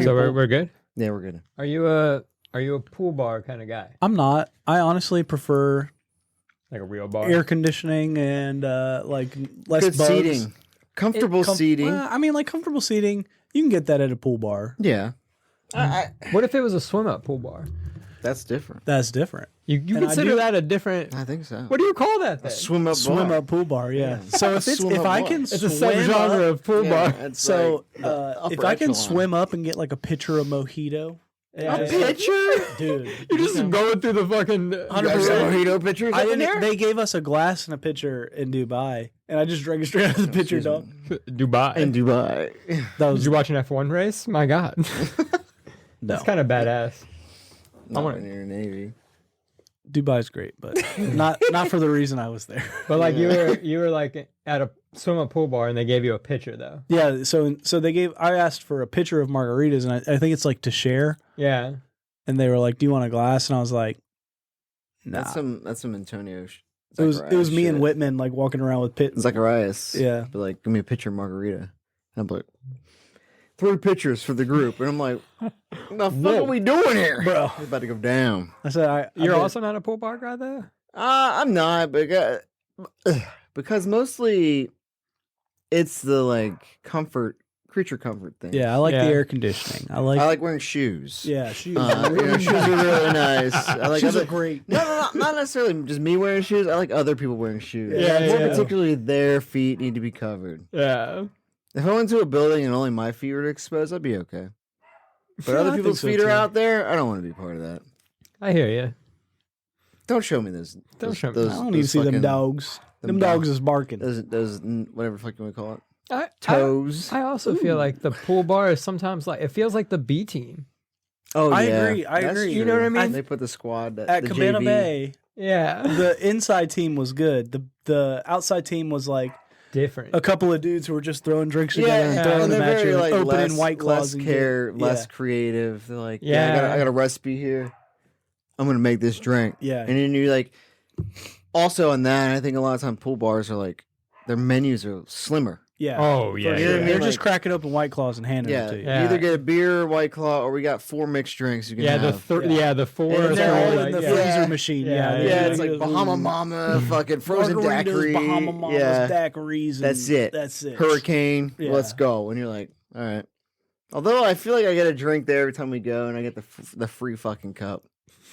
So we're good. Yeah, we're good. Are you a pool bar kind of guy? I'm not. I honestly prefer Like a real bar? air conditioning and like less Good bugs. seating. Comfortable seating. I mean, like comfortable seating. You can get that at a pool bar. Yeah. What if it was a swim up pool bar? That's different. That's different. You consider that a different? I think so. What do you call that then? Swim up Swim bar. up pool bar, yeah. So if Swim up I bar. can It's a swim subgenre up, of pool bar. It's so like the if upper I can echelon. swim up and get like a pitcher of mojito, A pitcher? dude. You're just going through the fucking. You guys have mojito pitchers I up in didn't, there? they gave us a glass and a pitcher in Dubai, and I just drank it straight out of the pitcher, dog. Dubai. In Dubai. That Did was you watch an F1 race? My God, that's kind of badass. Not wanna- when you're in Navy. Dubai's great, but not for the reason I was there. But like you were like at a swim up pool bar and they gave you a pitcher though. Yeah, so I asked for a pitcher of margaritas, and I think it's like to share, Yeah. and they were like, "Do you want a glass?" And I was like, "Nah." That's some Antonio. It was me and Whitman like walking around with pit. Zacharias. Yeah. But like, give me a pitcher of margarita. And I'm like, 3 pitchers for the group. And I'm like, what the fuck are we doing here? Bro. We're about to go down. I said, You're also not a pool bar guy though? I'm not, because mostly it's the like creature comfort thing. Yeah, I like Yeah. the air conditioning. I I like like wearing shoes. yeah, shoes. Shoes are really nice. I like Shoes other, are great. No, not necessarily just me wearing shoes. I like other people wearing shoes. Yeah, More yeah. particularly their feet need to be covered. Yeah. If I went to a building and only my feet were exposed, I'd be okay. But Yeah, other I people's think feet so, are too. out there. I don't want to be part of that. I hear you. Don't show me those. Don't show me. those, I don't need to those see them fucking- dogs. Them dog- dogs is barking. Those whatever fuck you want to call it. Toes. Toes. I also feel like the pool bar is sometimes like it feels like the B team. Oh, I yeah. agree, I That's agree. You know what I true. mean? They put the squad At the Cabana JV. Bay, Yeah. the inside team was good. The outside team was like Different. a couple of dudes who were just throwing drinks together Yeah, and throwing and them they're at you, very like opening less, White Claws less and care, get- less yeah. creative. They're like, Yeah. I got a recipe here. I'm gonna make this drink. Yeah. And then you like, also on that, I think a lot of time pool bars are like, their menus are slimmer. Yeah. Oh yeah. For You know sure. what I mean? They're Like- just cracking open White Claws and handing Yeah, them to you. Yeah. you either get a beer, White Claw, or we got 4 mixed drinks you can Yeah, have. the four. And And they're all like, in the yeah. freezer machine. Yeah, Yeah, Yeah, it's they're- like Bahama Mama, fucking frozen Margaritas, daiquiri. Bahama Mamas, Yeah, daiquiris. And that's it. That's it. Hurricane, Yeah. let's go. And you're like, all right. Although I feel like I get a drink there every time we go, and I get the free fucking cup,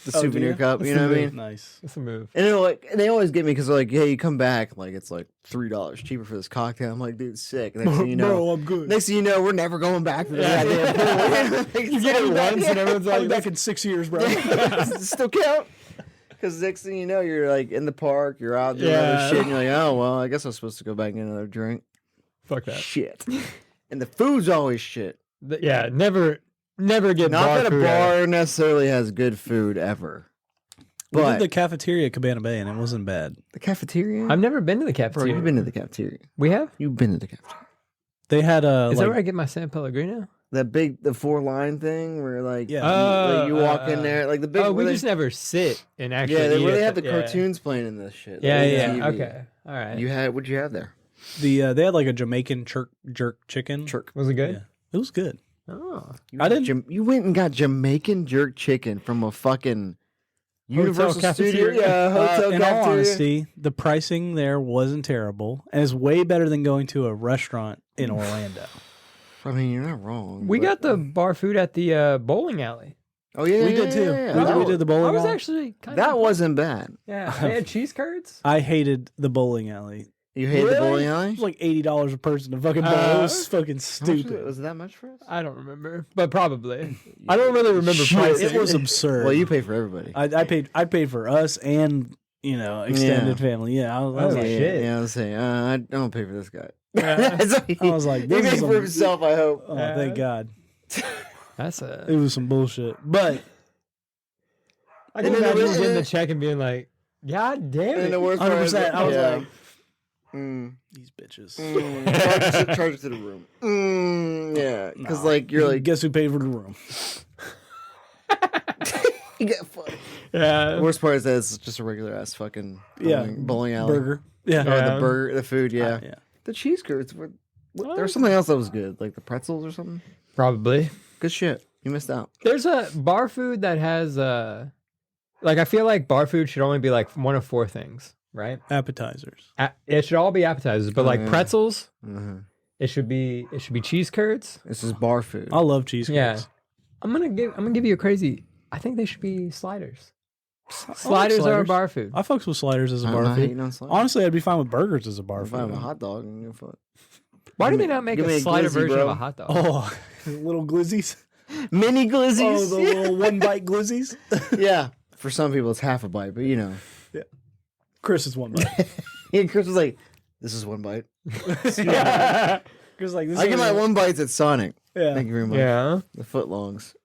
the Oh, do souvenir you? cup. You know what I mean? Nice. That's a move. And they're like, and they always get me because they're like, "Hey, you come back, like it's like $3 cheaper for this cocktail." I'm like, "Dude, sick." Next thing you know, Bro, I'm good. next thing you know, we're never going back to the Yeah. goddamn pool. You get it once and everyone's I'll like, be back in 6 years, bro. Does it still count? Because next thing you know, you're like in the park, you're out doing Yeah. other shit, and you're like, "Oh well, I guess I'm supposed to go back and get another drink." fuck that. Shit, and the food's always shit. Yeah, never get Not bar that a food bar necessarily has good food ever, We but did the cafeteria at Cabana Bay, and it wasn't bad. the cafeteria. I've never been to the Bro, cafeteria. you've been to the cafeteria. We have? You've been to the cafeteria. They had a Is that where I get my San Pellegrino? The 4-line thing where like Yeah. you walk in there like the big. Oh, we where they- just never sit and actually. yeah, they eat really at have the yeah. cartoons playing in this shit. Yeah, Like, yeah. TV. Okay, all right. What'd you have there? they had like a Jamaican jerk chicken. Jerk. Was it good? Yeah. It was good. Oh, I didn't. You went and got Jamaican jerk chicken from a fucking Universal Studio. cafeteria. Yeah, hotel In all cafeteria. honesty, the pricing there wasn't terrible, and it's way better than going to a restaurant in Orlando. I mean, you're not wrong. we but- got the bar food at the bowling alley. Oh yeah, We yeah, did too. yeah, We yeah. did the bowling I was alley. actually kind That of wasn't bad. yeah. They had cheese curds. I hated the bowling alley. You hate the Really? bowling It alley? was like $80 a person to fucking bowl. It was fucking How much stupid. was it that much for us? I don't remember, but probably. I don't really remember Shit. pricing. It was absurd. Well, you pay for everybody. I paid for us and extended family. Yeah, I was Oh, like, shit. Yeah, I was saying, I don't pay for this guy. Yeah. I I was like, he this paid is for some- himself. I hope. oh, thank God. That's It a. was some bullshit. But I can And then imagine the- getting the check and being like, "God damn And it!" the worst part is, 100%. I was yeah. like, Mm, these bitches. charge it to the room. Yeah, because No. like you're like guess who paid for the room? you get fucked. Yeah. The worst part is that it's just a regular ass fucking bowling alley. burger. Yeah. Or Yeah. the burger, the food. Yeah, Yeah. the cheese curds. There was something else that was good, like the pretzels or something. Probably. Good shit. You missed out. There's a bar food that has like I feel like bar food should only be like one of 4 things, right? Appetizers. It should all be appetizers, but like yeah. pretzels, Uh-huh. it should be cheese curds. This is bar food. I love cheese curds. Yeah. I'm gonna give you a crazy. I think they should be sliders. I like Sliders are a sliders. bar food. I fucks with sliders as a I'm bar not food. hating on sliders. Honestly, I'd be fine with burgers as a bar If I have food. a hot dog, I'm gonna fuck. Why do give they me- not make give me a a slider glizzy, version bro. of a hot dog? Oh, little glizzies. Mini Oh, glizzies. the little one bite glizzies. Yeah. For some people, it's half a bite, but you know. Chris is one bite. And Chris was like, "This is one bite." yeah. Chris like this. I is get my one bites at Sonic. Yeah. Thank you very much. Yeah. The footlongs.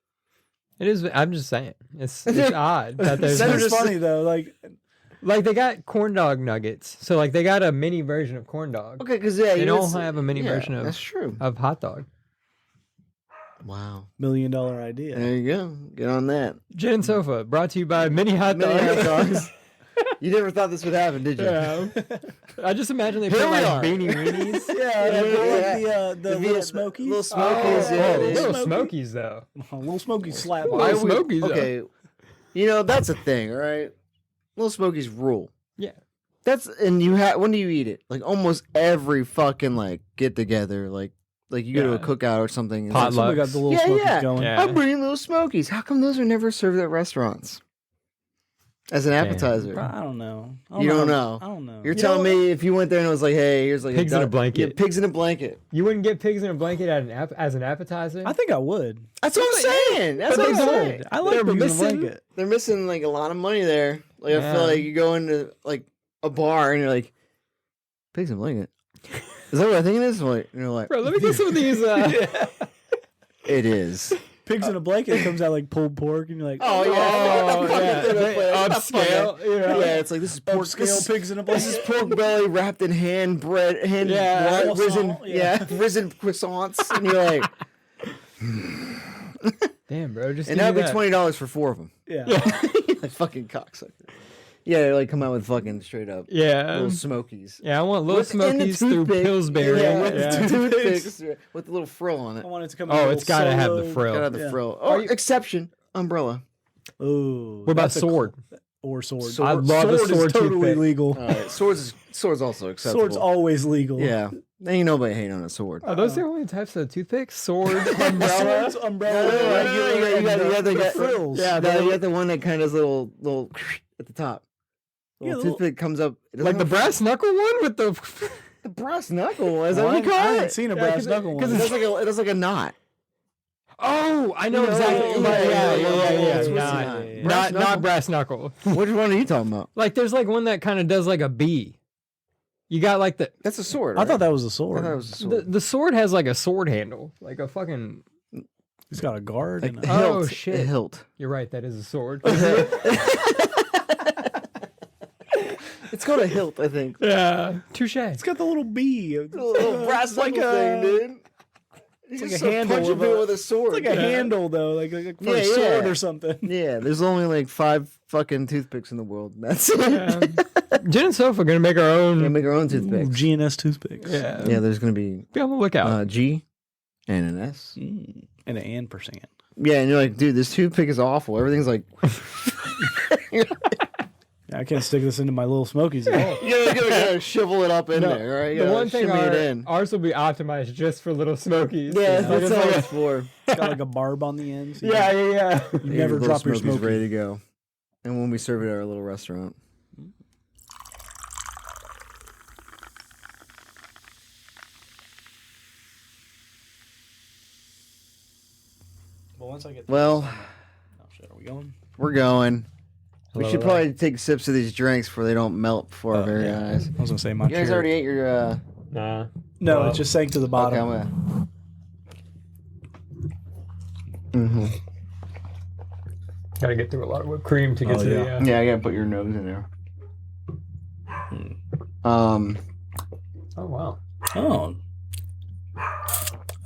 It is. I'm just saying. It's odd that there's That Center is funny though. like they got corn dog nuggets, so like they got a mini version of corn dog. Okay, because They don't have a mini version of That's true. hot dog. Wow. $1 million idea. There you go. Get on that. Gin and Sofa brought to you by mini hot Mini dogs. hot dogs. You never thought this would happen, did you? Yeah. I just imagine they Here put we like are. beanie weenies. The little Smokies. Little Smokies. Oh, yeah, it is. little Smoky. Smokies though. Little Smokies slap. Little Why box. would- Smokies, though. Okay. You know, that's a thing, all right? Little Smokies rule. Yeah. And when do you eat it? Like almost every fucking like get together, like you go to a Yeah. cookout or something. and Potluck. Somebody got the little Yeah, Smokies yeah. going. Yeah. I'm bringing Little Smokies. How come those are never served at restaurants? As an appetizer. I don't know. You don't know. I don't know. You're telling me if you went there and it was like, hey, here's like Pigs in a duck- blanket. Yeah, pigs in a blanket. You wouldn't get pigs in a blanket as an appetizer. I think I would. That's what I'm saying. That's But what I'm they saying. I like They're pigs in a missing- blanket. They're missing like a lot of money there. Like I Yeah. feel like you go into like a bar and you're like, pigs in a blanket. Is that what I think it is? Like, you're like, Bro, let me get some of these. it is. Pigs in a blanket comes out like pulled pork, and you're like, Oh, yeah. Oh, yeah. They upscale. You know? Yeah, it's like this is pork. upscale pigs in a This is blanket. pork belly wrapped in hand bread, hand Yeah. bread, risen, Croissant, yeah. risen croissants, and you're like, Damn, bro. Just and give me that'd be $20 for 4 of them. Yeah. Like fucking cocksucker. Yeah, they like come out with fucking straight up Yeah. little Smokies. Yeah, I want little Within the Smokies through toothpick. Pillsbury. Yeah, with Yeah. the toothpicks with the little frill on it. I want it to come. Oh, it's got to have the frill. Gotta have the Yeah. frill. Are Oh, you- exception, umbrella. Ooh. What about that's a- sword? or sword? Sword- I love a sword sword is totally toothpick. legal. All right, swords also acceptable. Sword's always legal. Yeah, ain't nobody hating on a sword. Are those the only types of toothpicks? Sword, umbrella. Swords, umbrella, No, no, regular, you and got the the frills. Yeah, you got the one that kind of little at the top. Yeah, Little little- toothpick comes up. It doesn't Like the have- brass knuckle one with the. the brass knuckle. Is that Well, what you I call haven't it? seen a Yeah, brass 'cause it- knuckle 'cause one. It does like a knot. Oh, I know No, exactly. yeah, Yeah. it's Not, brass knuckle. not brass knuckle. Which one are you talking about? Like there's like one that kind of does like a bee. You got like the That's a sword. I thought right? that was a I sword. thought it was a sword. the sword has like a sword handle, like a fucking. He's got a guard. Like and a a, Oh, hilt. shit. A hilt. You're right. That is a sword. It's called a hilt, I think. Yeah. Touche. it's got the little bee. It's A little brass like knuckle thing, dude. You like just a handle punch of it a- with a sword. like a handle though, like for Yeah, a sword yeah. or something. Yeah, there's only like 5 fucking toothpicks in the world. That's it. Yeah. Jen and Soph are gonna make our own. They make our own toothpicks. GNS toothpicks. Yeah. Yeah, there's gonna be Be on the lookout. G and an S. And an %. Yeah, and you're like, dude, this toothpick is awful. Everything's like, I can't stick this into my little Smokies at all. you gotta shovel it up in No, there, right? You the gotta one thing shimmy it in. ours will be optimized just for little Smokies. Yeah, Like, that's it's all like it's for. It's got like a barb on the end. So you yeah, yeah, yeah. You never Little drop your Smokies Smoky. ready to go. And when we serve it at our little restaurant. Well, once I get Well, oh shit, are we going? we're going. We Hello should there. probably take sips of these drinks before they don't melt before our very yeah. eyes. I was gonna say my You guys chair. already ate your Nah. No, Well, it just sank to the okay, bottom. I'm gonna... Mm-hmm. Gotta get through a lot of whipped cream to get Oh, to yeah. the. Yeah, I gotta put your nose in there. Oh wow. Oh.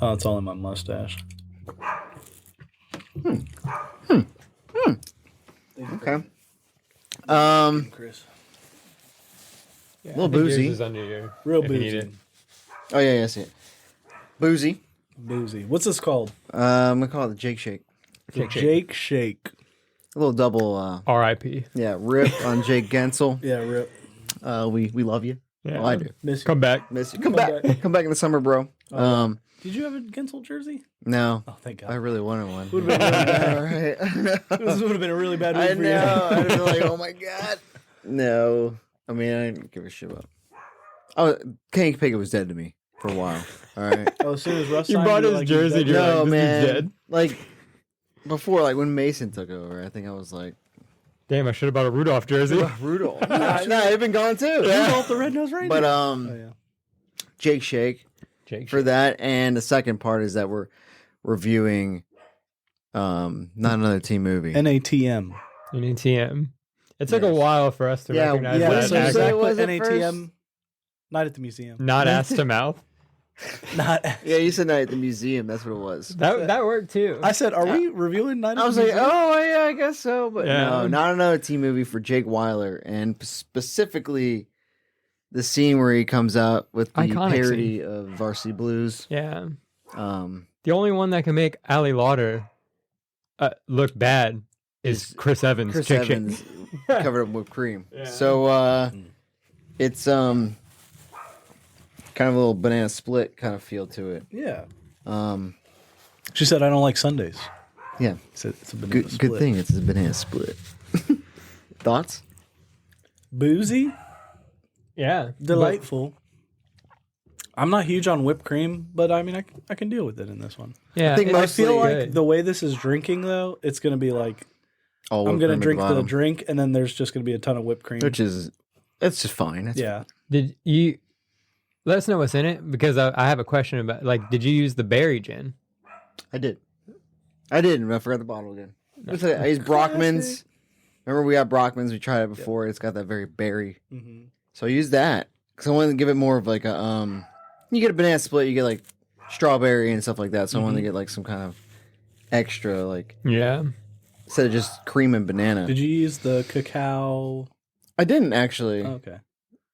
Oh, it's all in my mustache. Okay. Chris. Yeah, Little I think yours boozy. is under your. Real if you need boozy. it. Oh yeah, I see it. Boozy. Boozy. What's this called? I'm gonna call it the Jake Shake. The Jake Shake. A little double. R.I.P. Yeah, rip on Jake Gensel. Yeah, rip. We love you. Yeah. Well, I do. Miss you. Come back. Miss you. Come back. Come back in the summer, bro. Did you have a Gensel jersey? No. Oh, thank I God. really wanted one. Would have been really bad. All right. This would have been a really bad week I for know. you. I'd have been like, oh my God. No. I mean, I didn't give a shit about. Kenny Pickett was dead to me for a while. All right. Oh, as soon as Russ You signed, bought you his like, jersey, he's dead? you're No, like, this man. dude's dead. Like, before, like when Mason took over, I think I was like, Damn, I should have bought a Rudolph jersey. Rudolph. No, they've been gone too. Rudolph the Red-Nosed Reindeer. But Oh, yeah. Jake Shake Jake for that, and the second part is that we're reviewing not another team movie. NATM. in ATM. It took a Yes. while for us to Yeah, recognize Yeah, What that. did so you as say it exactly was at NATM. Night at the museum. not ass to mouth. Not. Yeah, you said night at the museum. That's what it was. That worked too. I said, are we reviewing Night at I was the like, museum? oh yeah, I guess so, but Yeah. no, not another team movie for Jake Weiler, and specifically the scene where he comes out with the Iconic parody of Varsity Blues. Yeah. Um, The only one that can make Ali Lauder look bad is Chris Evans. Chris Jake Shake. Evans covered up with cream. Yeah. So it's kind of a little banana split kind of feel to it. Yeah. Um, She said, I don't like Sundays. yeah, It's a banana good split. thing it's a banana split. Thoughts? Boozy, Yeah. delightful. I'm not huge on whipped cream, but I mean, I can deal with it in this one. Yeah. I think it's I feel like good. the way this is drinking, though, it's going to be like, Oh, I'm whipped going to cream at drink the bottom, drink, and then there's just going to be a ton of whipped cream. which is it's just fine. It's Yeah. Did you let us know what's in it? Because I have a question about, like, did you use the berry gin? I did. I forgot the bottle again. I used Brockman's. Remember we got Brockman's. We tried it before. It's got that very berry. Mm-hmm. So I used that because I wanted to give it more of like a You get a banana split, you get like strawberry and stuff like that. So I wanted to get like some kind of extra, like Yeah. instead of just cream and banana. Did you use the cacao? I didn't actually, Okay.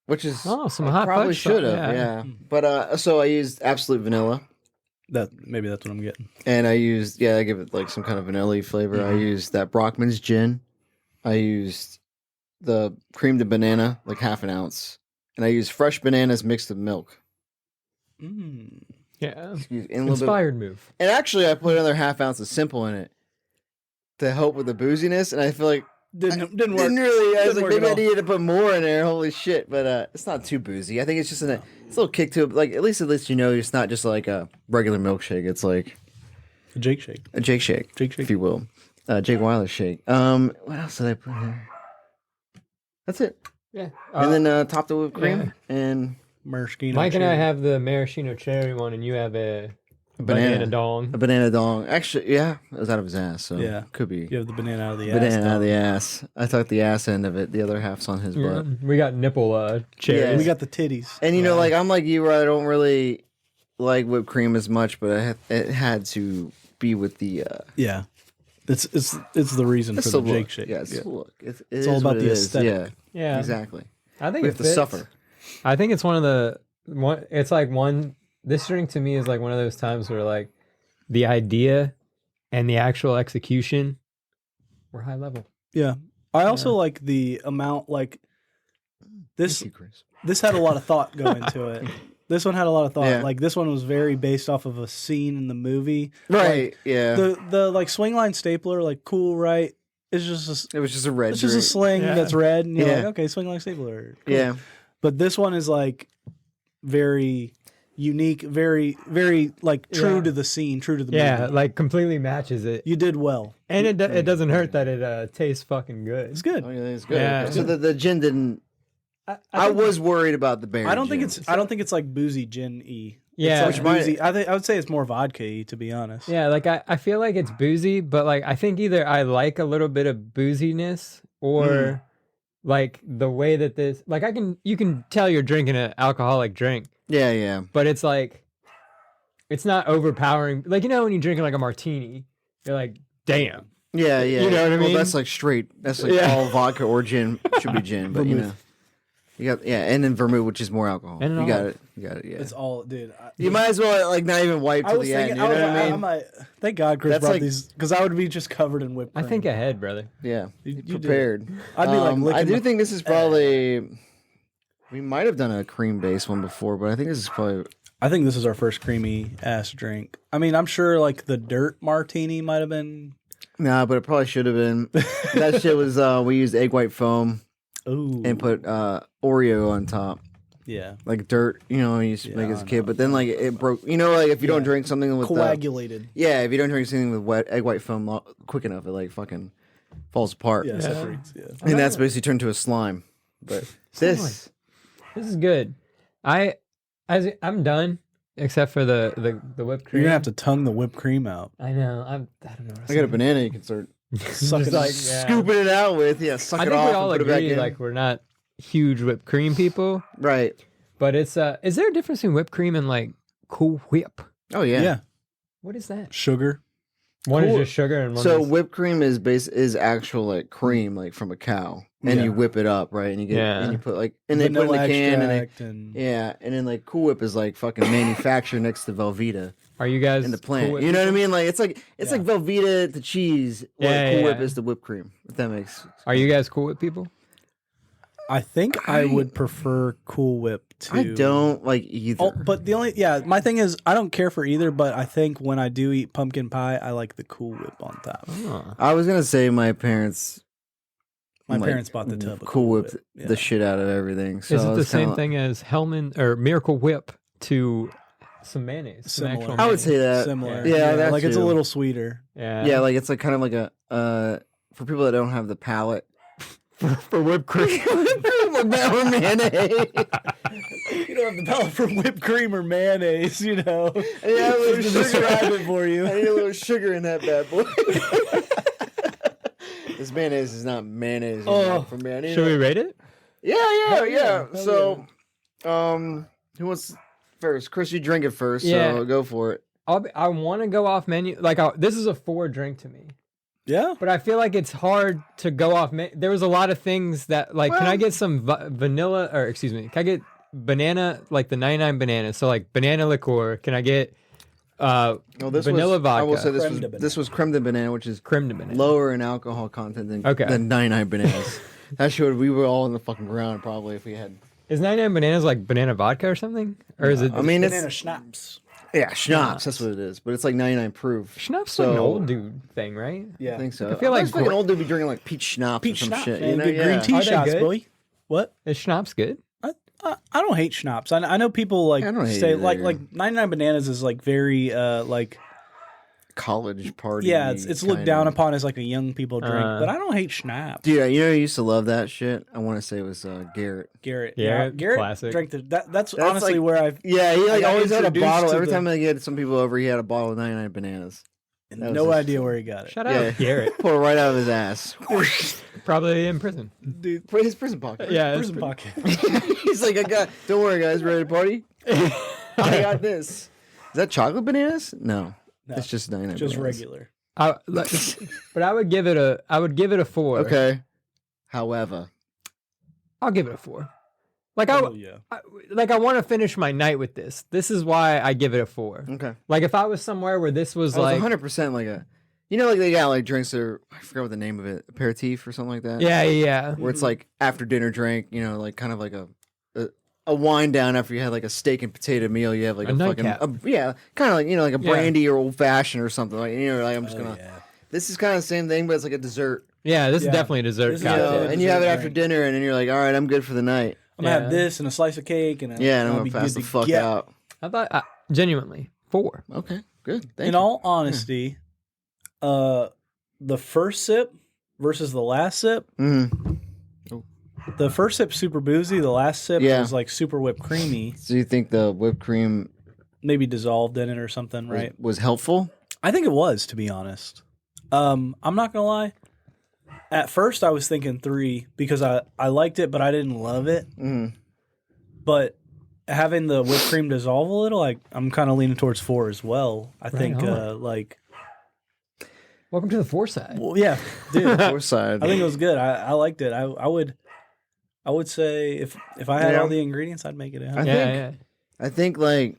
which is Oh, some I hot probably fudge should stuff, have. yeah. Yeah. But so I used absolute vanilla. Maybe that's what I'm getting. And I used, I give it like some kind of vanilla flavor. I used that Brockman's gin. I used the creamed banana, like half an ounce. And I used fresh bananas mixed with milk. Mm. Yeah. And a little bit. Inspired move. And actually, I put another half ounce of simple in it to help with the booziness. And I feel like Didn't work. didn't really. I was Didn't like, work maybe at I all. needed to put more in there. Holy shit! But it's not too boozy. I think it's just it's a little kick to it. Like at least you know it's not just like a regular milkshake. It's like A Jake Shake. a Jake Shake, Jake Shake. if you will. Jake Weiler shake. What else did I put in there? That's it. Yeah. And then topped it with cream and Maraschino. Mike and I cherry. have the maraschino cherry one, and you have a banana dong. a banana dong. Actually, yeah, it was out of his ass. So Yeah. could be You have the banana out of the banana ass. out of the ass. I took the ass end of it. The other half's on his Yeah. butt. We got nipple cherries. Yeah. We got the titties. And you know, like I'm like you, where I don't really like whipped cream as much, but it had to be with the. Yeah. It's the reason for It's the the Jake look. Shake. Yeah, it's the look. It's all about the aesthetic. Yeah, Yeah. exactly. I think We it have to fits. suffer. I think it's one of the one. It's like one. This drink to me is like one of those times where like the idea and the actual execution were high level. Yeah. I also like the amount, like, this Thank you, Chris. this had a lot of thought go into it. This one had a lot of thought. Yeah. Like, this one was very based off of a scene in the movie. Right? Yeah. The like swing line stapler, like, cool, right? It's just It was just a red. it's just a drink. sling Yeah. that's red, and you're Yeah. like, okay, swing line stapler. Cool. Yeah. But this one is like very unique, very, very like true Yeah. to the scene, true to the Yeah, movie. like completely matches it, You did well. and it doesn't hurt that it tastes fucking good. It's good. Oh, yeah, it's good. Yeah. So the gin didn't. I think- was worried about the berry. I don't think gin. it's like boozy gin y. Yeah. It's Which like might- boozy. I would say it's more vodka y, to be honest. Yeah, like I feel like it's boozy, but like I think either I like a little bit of booziness or like the way that this like you can tell you're drinking an alcoholic drink, Yeah, yeah. but it's like it's not overpowering. Like you know when you're drinking like a martini, you're like, damn. Yeah, yeah. You know what I Well, mean? that's like straight. That's like Yeah. all vodka or gin should be gin, but you know. You got and then vermouth, which is more alcohol. And you an got olive. it. You got it. Yeah. It's all, dude. You might as well like not even wipe I to was the thinking, end. You know what I mean? I'm like, thank God Chris That's brought like- these because I would be just covered in whipped I cream. think ahead, brother. Yeah. You did it. Prepared. I'd be like, licking I do my- think this is probably. We might have done a cream based one before, but I think this is probably. I think this is our first creamy ass drink. I mean, I'm sure like the dirt martini might have been. Nah, but it probably should have been. That shit was. We used egg white foam Ooh. and put Oreo on top. Yeah. Like dirt, you know, you used to make as a I kid, know. but then like it broke. You know, like if you don't drink something with Coagulated. if you don't drink something with wet egg white foam quick enough, it like fucking falls apart. Yeah, separates. Yeah. And that's basically turned to a slime. But this, is good. I'm done except for the whipped cream. You're gonna have to tongue the whipped cream out. I know. I don't know. I got a banana you can start Suck it like, scooping it out with. Yeah, suck I it think off we all and put it back agree in. like we're not huge whipped cream people, Right. but it's is there a difference in whipped cream and like Cool Whip? Oh yeah. Yeah. What is that? Sugar. One Cool- is just sugar and one So is whipped cream is actual like cream like from a cow, and Yeah. you whip it up, right? And you get Yeah. and you put like and they put it in the can and they and yeah, and then like Cool Whip is like fucking manufactured next to Velveeta Are you guys in the plant. Cool Whip You know what I people? mean? Like it's like Velveeta to cheese. What Yeah, Cool yeah, Whip yeah. is the whipped cream. If that makes Are you guys Cool Whip people? I think I would prefer Cool Whip to. I don't like either. Oh, but my thing is I don't care for either. But I think when I do eat pumpkin pie, I like the Cool Whip on top. Oh. I was gonna say my parents. My like, parents bought the tub of Cool Whip Yeah. the shit out of everything. So Is it the it's same kinda- thing as Hellman or Miracle Whip to some mayonnaise? Some Similar. actual I would mayonnaise? say that. Similar. Yeah, that like it's a too. little sweeter. Yeah. Yeah, like it's like kind of like a for people that don't have the palate for whipped cream. or mayonnaise. You don't have the palate for whipped cream or mayonnaise, you know. Yeah, a little To sugar. describe it for I you. need a little sugar in that bad boy. This mayonnaise is not mayonnaise for me. I need Should we rate it? Yeah. Hell So, who wants first? Chris, you drink it first, Yeah. so go for it. I want to go off menu. Like this is a 4 drink to me, Yeah. but I feel like it's hard to go off. There was a lot of things that like. Can Well- I get some vanilla or excuse me? Can I get banana like the 99 bananas? So like banana liqueur. Can I get No, this vanilla was, vodka? I will say Creme de banana. this was creme de banana, which is creme de banana. lower in alcohol content than Okay. 99 bananas. That showed we were all in the fucking ground probably if we had. Is 99 bananas like banana vodka or something? Or is it? I mean, Banana it's schnapps. yeah, schnapps. That's what it is, but it's like 99 proof. Schnapps so, like an old dude thing, right? Yeah. I think so. I feel like fucking old dude be drinking like peach schnapps Peach or some schnapps, shit. man. You know? Good Yeah. green tea Are they shots, good? boy. What? Is schnapps good? I don't hate schnapps. I know people like I don't hate say it like either. 99 bananas is like very like College party. yeah, it's looked kinda. down upon as like a young people drink, but I don't hate schnapps. Dude, you know, I used to love that shit. I want to say it was Garrett. Garrett, Yeah, Garrett classic. drank that's That's honestly like- where I've Yeah, he like got always had a introduced bottle. to Every the- time I get some people over, he had a bottle of 99 bananas. was no just- idea where he got it. Shout out Yeah. Garrett. Pull it right out of his ass. Probably in prison. Dude, Put his prison pocket. Yeah, it's prison pocket. He's like, don't worry, guys, ready to party? I got this. Is that chocolate bananas? No. It's just 99 Just bananas. regular. But I would give it a 4. Okay. However. I'll give it a 4. Like Oh yeah. I want to finish my night with this. This is why I give it a 4. Okay. Like if I was somewhere where this was I was like 100% like a, you know, like they got like drinks or, I forgot what the name of it, aperitif or something like that? yeah. Where it's like after dinner drink, you know, like kind of like a wind down after you had like a steak and potato meal. You have like A a fucking, nightcap. yeah, kind of like, you know, like a Yeah. brandy or old fashioned or something. Like, you know, like I'm just Oh, going to, yeah. this is kind of the same thing, but it's like a dessert. Yeah, this Yeah. is definitely a dessert This is You cocktail. know, Yeah, and you have it dessert after drink. dinner, and then you're like, all right, I'm good for the night. I'm gonna Yeah. have this and a slice of cake and Yeah, and I'm I'll gonna be pass good the to fuck get. out. I thought genuinely 4. Okay, good. Thank In you. all honesty, the first sip versus the last sip, Mhm. the first sip super boozy, the last sip Yeah. was like super whipped creamy, So you think the whipped cream maybe dissolved in it or something, was, right? was helpful? I think it was, to be honest. I'm not gonna lie. At first, I was thinking 3 because I liked it, but I didn't love it. Mhm. But having the whipped cream dissolve a little, I'm kind of leaning towards 4 as well. I think on. like, Welcome to the 4 side. well, yeah, dude. Poor side. I think it was good. I liked it. I would I would say if I had all the ingredients, I'd make it a honey. I think like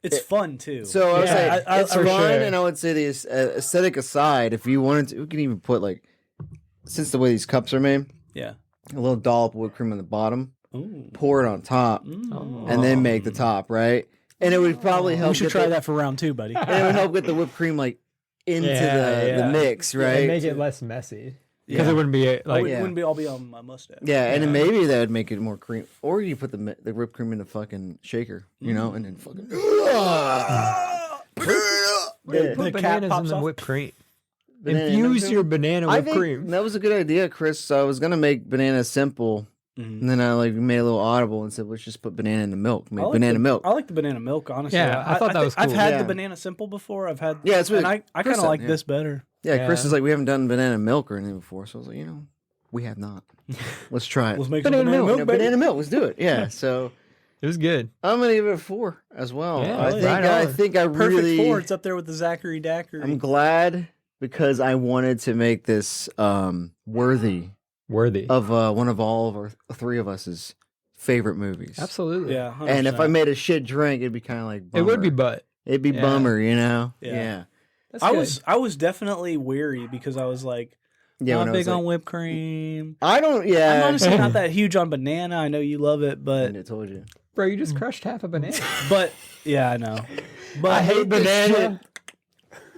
It's fun too. so. I would say it's for fun, sure. and I would say the aesthetic aside, if you wanted to, we can even put like, since the way these cups are made, Yeah. a little dollop of whipped cream on the bottom, Ooh. pour it on top, and then make the top, right? And it would probably help. We should try that for round 2, buddy. And it would help get the whipped cream like into the mix, right? And make it less messy. Because it wouldn't be like it wouldn't be all be on my mustache. Yeah, and then maybe that would make it more cream. Or you put the whipped cream in the fucking shaker, you know, and then fucking. put The cap bananas in pops the off. whipped cream. Banana Infuse cream? your banana I with think cream. that was a good idea, Chris. So I was gonna make banana simple, and then I like made a little audible and said, "Let's just put banana in the milk, make banana milk." I like the banana milk, honestly. Yeah, I thought that was I've cool. had Yeah. the banana simple before. I've had Yeah, it's really- and I Chris kind of like said, this better. Yeah, Chris Yeah. is like, we haven't done banana milk or anything before, so I was like, we have not. Let's try it. Let's make Banana some banana milk, milk, baby. Banana milk. Let's do it. Yeah. So It was good. I'm gonna give it a 4 as well. Yeah, I think right I on. think I Perfect really. 4. It's up there with the Zachary Daiquiri. I'm glad because I wanted to make this worthy Worthy. of one of all of our 3 of us's favorite movies. Absolutely. Yeah, And if I 100%. made a shit drink, it'd be kind of like It bummer. would be butt. It'd be Yeah. bummer, you know. Yeah. Yeah. That's I good. was definitely weary because I was like, Yeah. when not I was big on like- whipped cream. I don't. Yeah. I'm honestly not that huge on banana. I know you love it, but I told you. Bro, you just crushed half a banana. yeah, I know. But I hate this banana.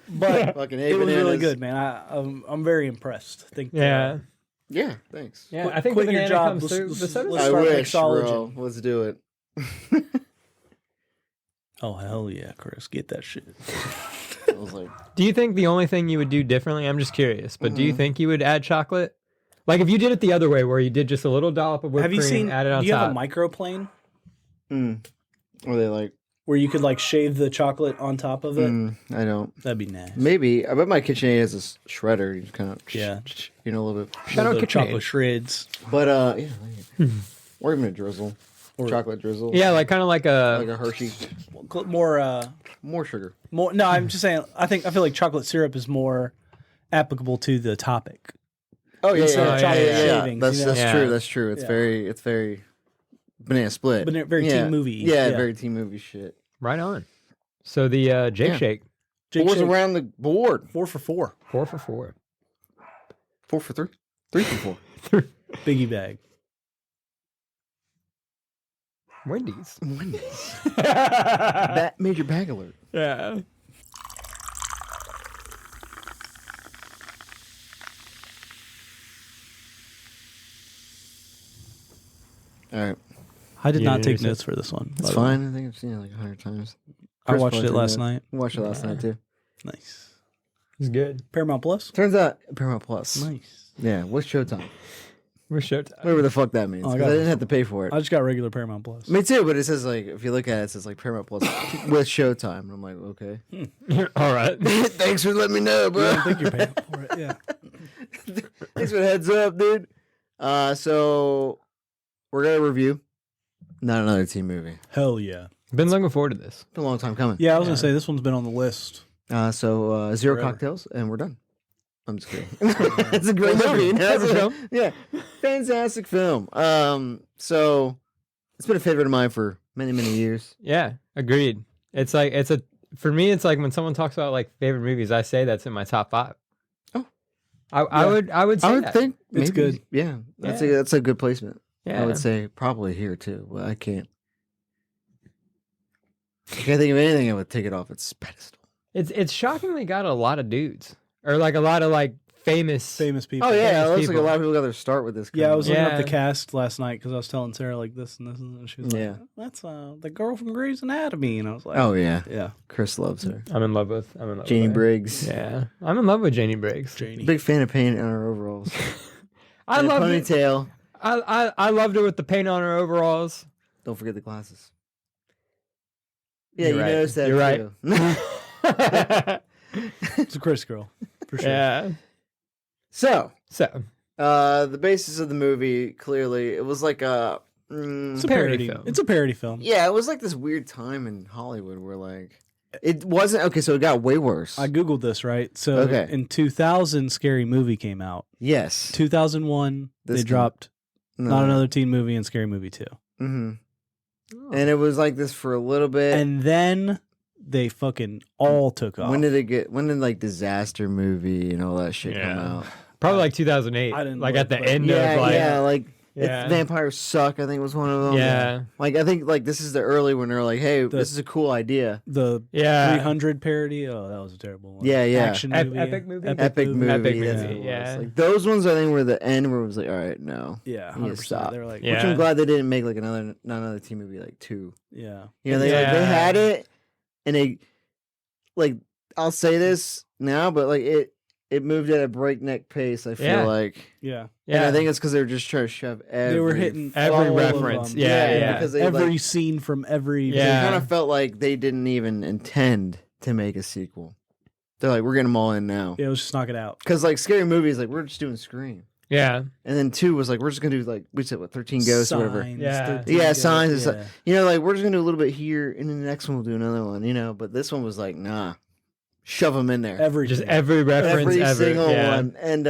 But Fucking hate it was really bananas. good, man. I'm very impressed. Think Yeah. Yeah. Thanks. Yeah, Quit- I think quit the your banana job. comes Let's- through. let's- But so does let's I start wish, bro. mixology. Let's do it. Oh hell yeah, Chris, get that shit. I was like, Do you think the only thing you would do differently? I'm just curious, but do you think you would add chocolate? Like if you did it the other way, where you did just a little dollop of whipped Have you cream, seen? add it on Do you top. have a microplane Are they like? where you could like shave the chocolate on top of it? I don't. That'd be nice. Maybe. I bet my KitchenAid has this shredder. You just kind of, Yeah. a little bit. Shout out The KitchenAid. chocolate shreds. But yeah, or even a drizzle, chocolate drizzle. Yeah, like kind of like like a. a Hershey. More More sugar. No, I'm just saying. I feel like chocolate syrup is more applicable to the topic. Oh yeah, Instead of chocolate shavings, That's you know? that's Yeah. true. That's true. It's Yeah. very banana split. Very yeah. teen movie. Yeah, very teen movie shit. Right on. So the Jake Yeah. Shake, Jake Fours Shake, around the board. 4 for 4. 4 for 4. 4 for 3. 3 for 4. Biggie bag. Wendy's. Major bag alert. Yeah. All right, I did You not take introduce it. notes for this one. that's by the way. fine. I think I've seen it like 100 times. I Chris watched probably it took last notes. night. I watched it last night too. Nice. It's good. Paramount Plus. Turns out Paramount Plus. Nice. Yeah, what's Showtime? We're showtime. Whatever the fuck that means. Oh, I 'Cause got I it. didn't have to pay for it. I just got regular Paramount Plus. Me too, but it says like if you look at it, it says like Paramount Plus with Showtime. And I'm like, okay. All right. Thanks for letting me know, bro. I don't think you're paying for it. Yeah. Thanks for the heads up, dude. So we're gonna review not another teen movie. Hell yeah. Been looking forward to this. It's a long time coming. Yeah, I was gonna say this one's been on the list. So zero Forever. cocktails and we're done. I'm just kidding. It's a great movie. Favorite film. Yeah, fantastic film. So it's been a favorite of mine for many years. Yeah, agreed. It's like for me. It's like when someone talks about like favorite movies, I say that's in my top 5. Oh. I would say I would that. think It's maybe, good. Yeah, that's Yeah. a good placement. Yeah. I would say probably here too, but I can't think of anything that would take it off its pedestal. It's shockingly got a lot of dudes or like a lot of like famous. Famous people. Oh yeah, it famous looks like a people. lot of people got their start with this. Yeah, I was looking up Yeah. the cast last night because I was telling Sarah like this and this, and she was like, Yeah. "That's the girl from Grey's Anatomy," and I was like, Oh yeah, yeah, Chris loves her. I'm in love with Janie her. Briggs. Yeah, I'm in love with Janie Briggs. Janie." Big fan of paint on her overalls. I And a loved it. ponytail. I loved it with the paint on her overalls. Don't forget the glasses. Yeah, You're you right. noticed that You're right. too. It's a Chris girl for sure. Yeah. So, So the basis of the movie, clearly, it was like a... It's a Parody parody film. It's a parody film. yeah, it was like this weird time in Hollywood where, like... It wasn't... Okay, so it got way worse. I googled this right. So Okay. in 2000, Scary Movie came out. Yes. 2001, This they came- dropped Not another teen movie and Scary Movie 2. Mm-hmm. Oh. And it was like this for a little bit. And then they fucking all took off. When did like Disaster Movie and all that shit come out? Probably like 2008. I didn't like look, at the but- end of like If Vampires Suck, I think was one of them. Yeah. Like I think like this is the early when they're like, hey, this is a cool idea. The 300 parody. Oh, that was a terrible one. Yeah. Action movie. Epic movie? Epic movie. Epic that's movie, what it was. yeah. Like those ones I think were the end where it was like, all right, no. Yeah, You need to 100%. stop. They were like, Yeah. Which I'm glad they didn't make like another teen movie like 2. yeah. You know, they had it and they like I'll say this now, but like it moved at a breakneck pace, I feel like. Yeah. And I think it's because they were just trying to shove They were hitting every all of reference. them. Yeah. because they every like, scene from every. it Yeah. kind of felt like they didn't even intend to make a sequel. They're like, we're getting them all in now. Yeah, let's just knock it out. Because like Scary Movies, like we're just doing Scream. Yeah. And then 2 was like, we're just gonna do like we said what 13 Ghosts or whatever. Signs, Yeah. 13 Yeah, Ghosts, Signs and yeah. stuff. You know, like we're just gonna do a little bit here, and then the next one we'll do another one. You know, but this one was like, nah, shove them in there. Everything. Just every reference Every ever. single yeah. one, and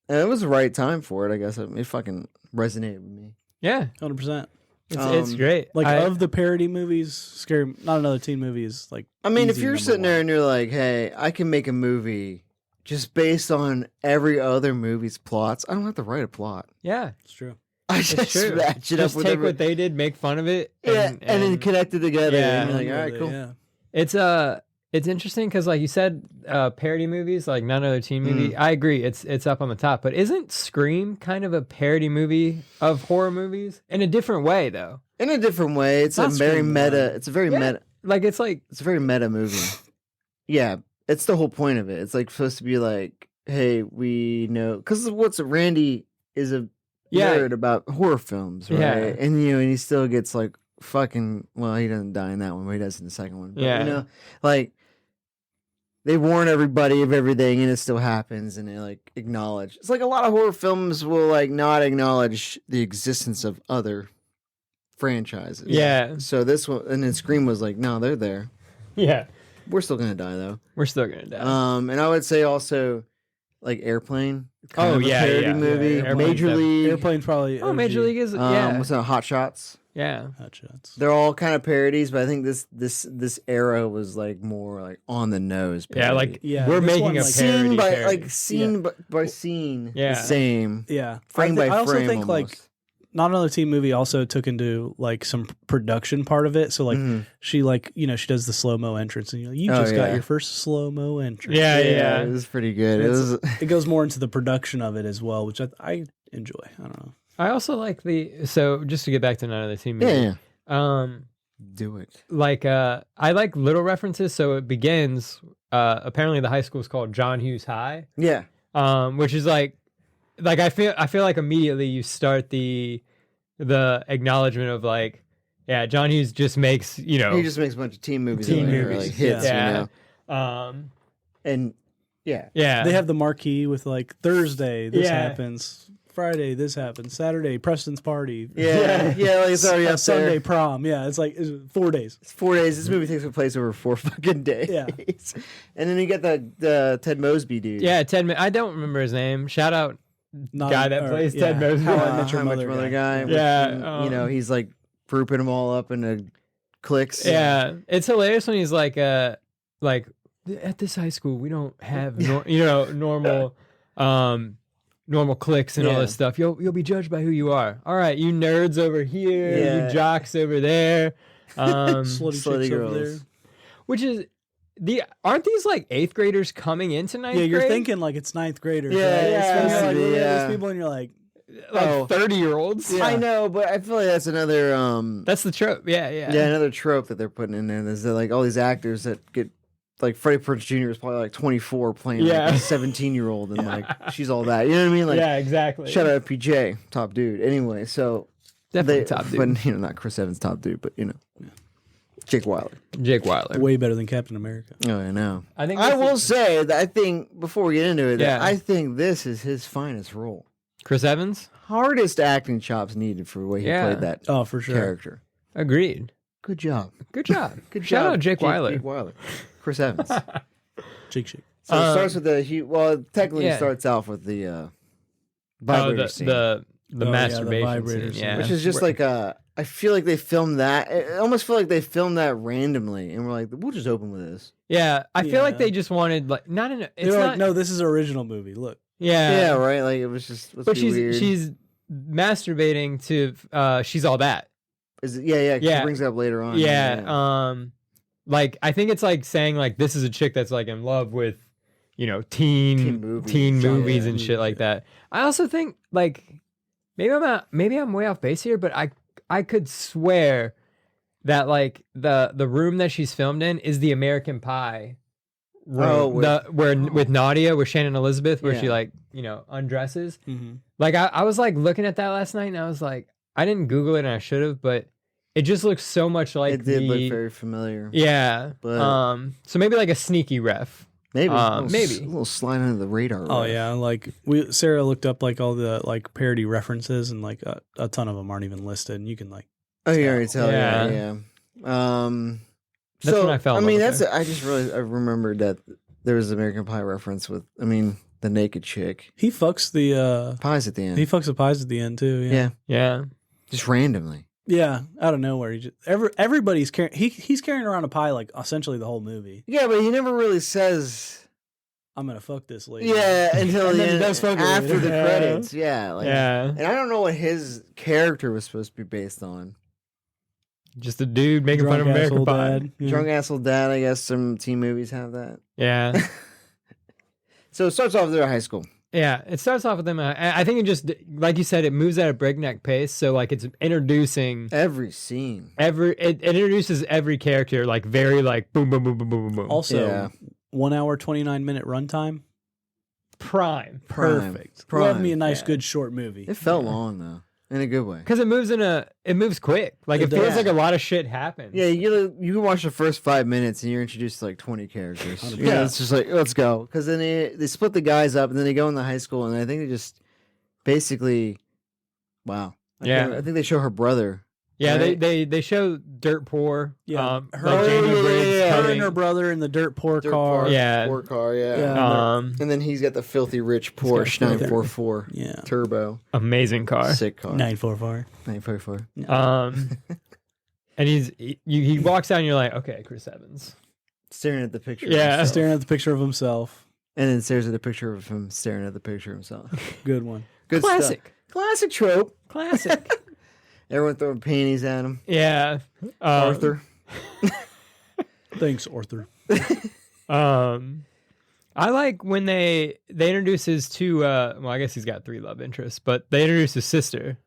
it was the right time for it. I guess it fucking resonated with me. Yeah. 100%. It's great. Like I- of the parody movies, Scary. Not Another Teen Movie is like. I mean, if easy you're number sitting there one. and you're like, hey, I can make a movie just based on every other movie's plots, I don't have to write a plot. yeah. It's true. I It's just true. match it Just up with take what they did, make fun of it. and then connect it together. Yeah. And you're like, all right, cool. Yeah. It's interesting because, like you said, parody movies, like Not Another Teen Movie. I agree, it's up on the top. But isn't Scream kind of a parody movie of horror movies in a different way, though? In a different way, it's a Not very Scream meta. one. It's a very Yeah. meta. Like it's like It's a very meta movie. Yeah, it's the whole point of it. It's like supposed to be like, hey, we know because what's Randy is a nerd about horror films, right? Yeah. And and he still gets like fucking. Well, he doesn't die in that one, but he does in the second one. But, Yeah. you know, like they warn everybody of everything, and it still happens, and they like acknowledge. It's like a lot of horror films will like not acknowledge the existence of other franchises. Yeah. So this one, and then Scream was like, no, they're there. yeah, We're still gonna die though. we're still gonna die. And I would say also like Airplane. Oh, of a yeah, parody yeah. movie. Yeah, Airplane's Major definitely- League. Airplane's probably. Oh, Major OG. League is yeah, What's that? Hot Shots. yeah. Hot Shots. They're all kind of parodies, but I think this era was like more like on the nose. Yeah, like parody. Yeah, we're this making one, a like- parody. scene by parody. like scene by scene. Yeah. The same. Yeah. Frame by I also frame. think almost. like Not Another Teen Movie also took into like some production part of it. So like Mhm. she like she does the slow mo entrance, and you Oh, just got yeah. your first slow mo entrance. Yeah. it was pretty good. It It's- was. It goes more into the production of it as well, which I enjoy. I don't know. I also like so just to get back to Not Another Teen Movie. Yeah. Do it. Like I like little references. So it begins. Apparently, the high school is called John Hughes High. Yeah. Which is like I feel like immediately you start the acknowledgement of like, yeah, John Hughes just makes He just makes a bunch of teen movies. Teen that are, movies. like hits. Yeah. You know. And yeah. yeah, They have the marquee with like Thursday this Yeah. happens, Friday this happens, Saturday Preston's party, Yeah. Yeah. Like it's already up Sunday there. prom. Yeah, it's like 4 days. It's 4 days. This movie takes place over 4 fucking days. Yeah. And then you get the Ted Mosby dude. yeah. I don't remember his name. Shout out. Not, Guy that plays Ted Mosby. How I How Met Your Much Mother Mother guy. guy. Yeah, You know, he's like grouping them all up into cliques. Yeah, it's hilarious when he's like at this high school we don't have normal normal cliques and all Yeah. this stuff. You'll be judged by who you are. All right, you nerds over here, Yeah. you jocks over there. Slutty Slutty chicks over girls. there. Which is aren't these like 8th graders coming into 9th Yeah, you're grade? thinking like it's 9th graders. Yeah, right? it's You're supposed to like, be, look at yeah. these people, and you're like, like Oh. 30-year-olds. Yeah. I know, but I feel like that's another That's the trope. Yeah. another trope that they're putting in there. Is that like all these actors that get like Freddie Prinze Jr. is probably like 24 playing Yeah. like a 17-year-old and like she's all that. You know what I mean? Like yeah, exactly. shout out PJ, top dude. Anyway, so Definitely top dude. But not Chris Evans, top dude, but Jake Wilder. Jake Wilder. way better than Captain America. Oh, I know. I think I this will is- say that I think before we get into it, that Yeah. I think this is his finest role. Chris Evans. Hardest acting chops needed for the way he Yeah. played that Oh, for sure. character. Agreed. Good job. Good job. Good Shout job. out Jake Wilder. Jake Wilder. Chris Evans. So Jake Shake. it starts with it technically yeah. starts off with the Oh, vibrator scene. the Oh, yeah, the masturbation vibrator scene. scene. Yeah, Which is just Where- like I feel like they filmed that. I almost feel like they filmed that randomly, and we're like, we'll just open with this. yeah. I feel like Yeah. they just wanted like not in. They It's were not. like, no, this is an original movie. Look. Yeah, right. Like it was just. Let's But be weird. she's masturbating to she's all that. Is it, yeah. 'Cause Yeah. She brings it up later on. Yeah. Like I think it's like saying like this is a chick that's like in love with, teen movies. movies Yeah. and shit like that. I also think like maybe I'm way off base here, but I could swear that like the room that she's filmed in is the American Pie room. Oh, with Nadia, with Shannon Elizabeth, where she Yeah. like undresses. Mm-hmm. Like I was like looking at that last night and I was like, I didn't Google it and I should have, but it just looks so much like it did look very familiar. yeah. But- So maybe like a sneaky ref. Maybe. Maybe. A little slide under the radar. Oh right? yeah, like Sarah looked up like all the like parody references, and like a ton of them aren't even listed. And you can like, Oh, you already tell. Yeah. Yeah. That's So when I fell in I mean, love with that's. I just really I remembered that there was an American Pie reference with. I mean, the naked chick. he fucks the Pies at the end. he fucks the pies at the end too. yeah. Yeah. Just randomly. Yeah, out of nowhere. He just everybody's carrying. He's carrying around a pie like essentially the whole movie. Yeah, but he never really says. I'm gonna fuck this lady. Yeah, until And the then he end, does fuck her after later. the Yeah. credits. Yeah, like, Yeah. And I don't know what his character was supposed to be based on. Just a dude making fun of Drunk American asshole Pie. dad. Yeah. Drunk asshole dad. I guess some teen movies have that. Yeah. So it starts off there at high school. Yeah. It starts off with them. I think it just, like you said, it moves at a breakneck pace. So like it's introducing Every scene. it introduces every character like very like boom, boom, boom, boom, boom, boom, boom. Also, Yeah. 1 hour 29-minute runtime. Prime. Perfect. Prime. Love me a nice, Yeah. good short movie. It felt long though, in a good way. Because it moves quick. Like it It feels does. like a lot of shit happens. Yeah, you can watch the first 5 minutes and you're introduced to like 20 characters. 100%. Yeah, it's just like let's go. Because then they split the guys up and then they go into high school and I think they just basically, wow. Yeah. I think they show her brother. Yeah, Right. they show Dirt Poor. Yeah, her, her, like Jamie yeah, Briggs yeah, her coming. and her brother in the dirt poor Dirt car. Poor- Yeah. Poor car, yeah. Yeah. And then he's got the filthy rich Porsche got a filthy- 944 Yeah. turbo. Amazing car. Sick car. 944. 944. And he walks out and you're like, okay, Chris Evans. Staring at the picture. Yeah. Of himself. Staring at the picture of himself. And then stares at the picture of him staring at the picture of himself. Good one. Good Classic. stuff. Classic trope. Classic. Everyone throwing panties at him. Yeah. Arthur. Thanks, Arthur. I like when they introduce his two well, I guess he's got 3 love interests, but they introduce his sister.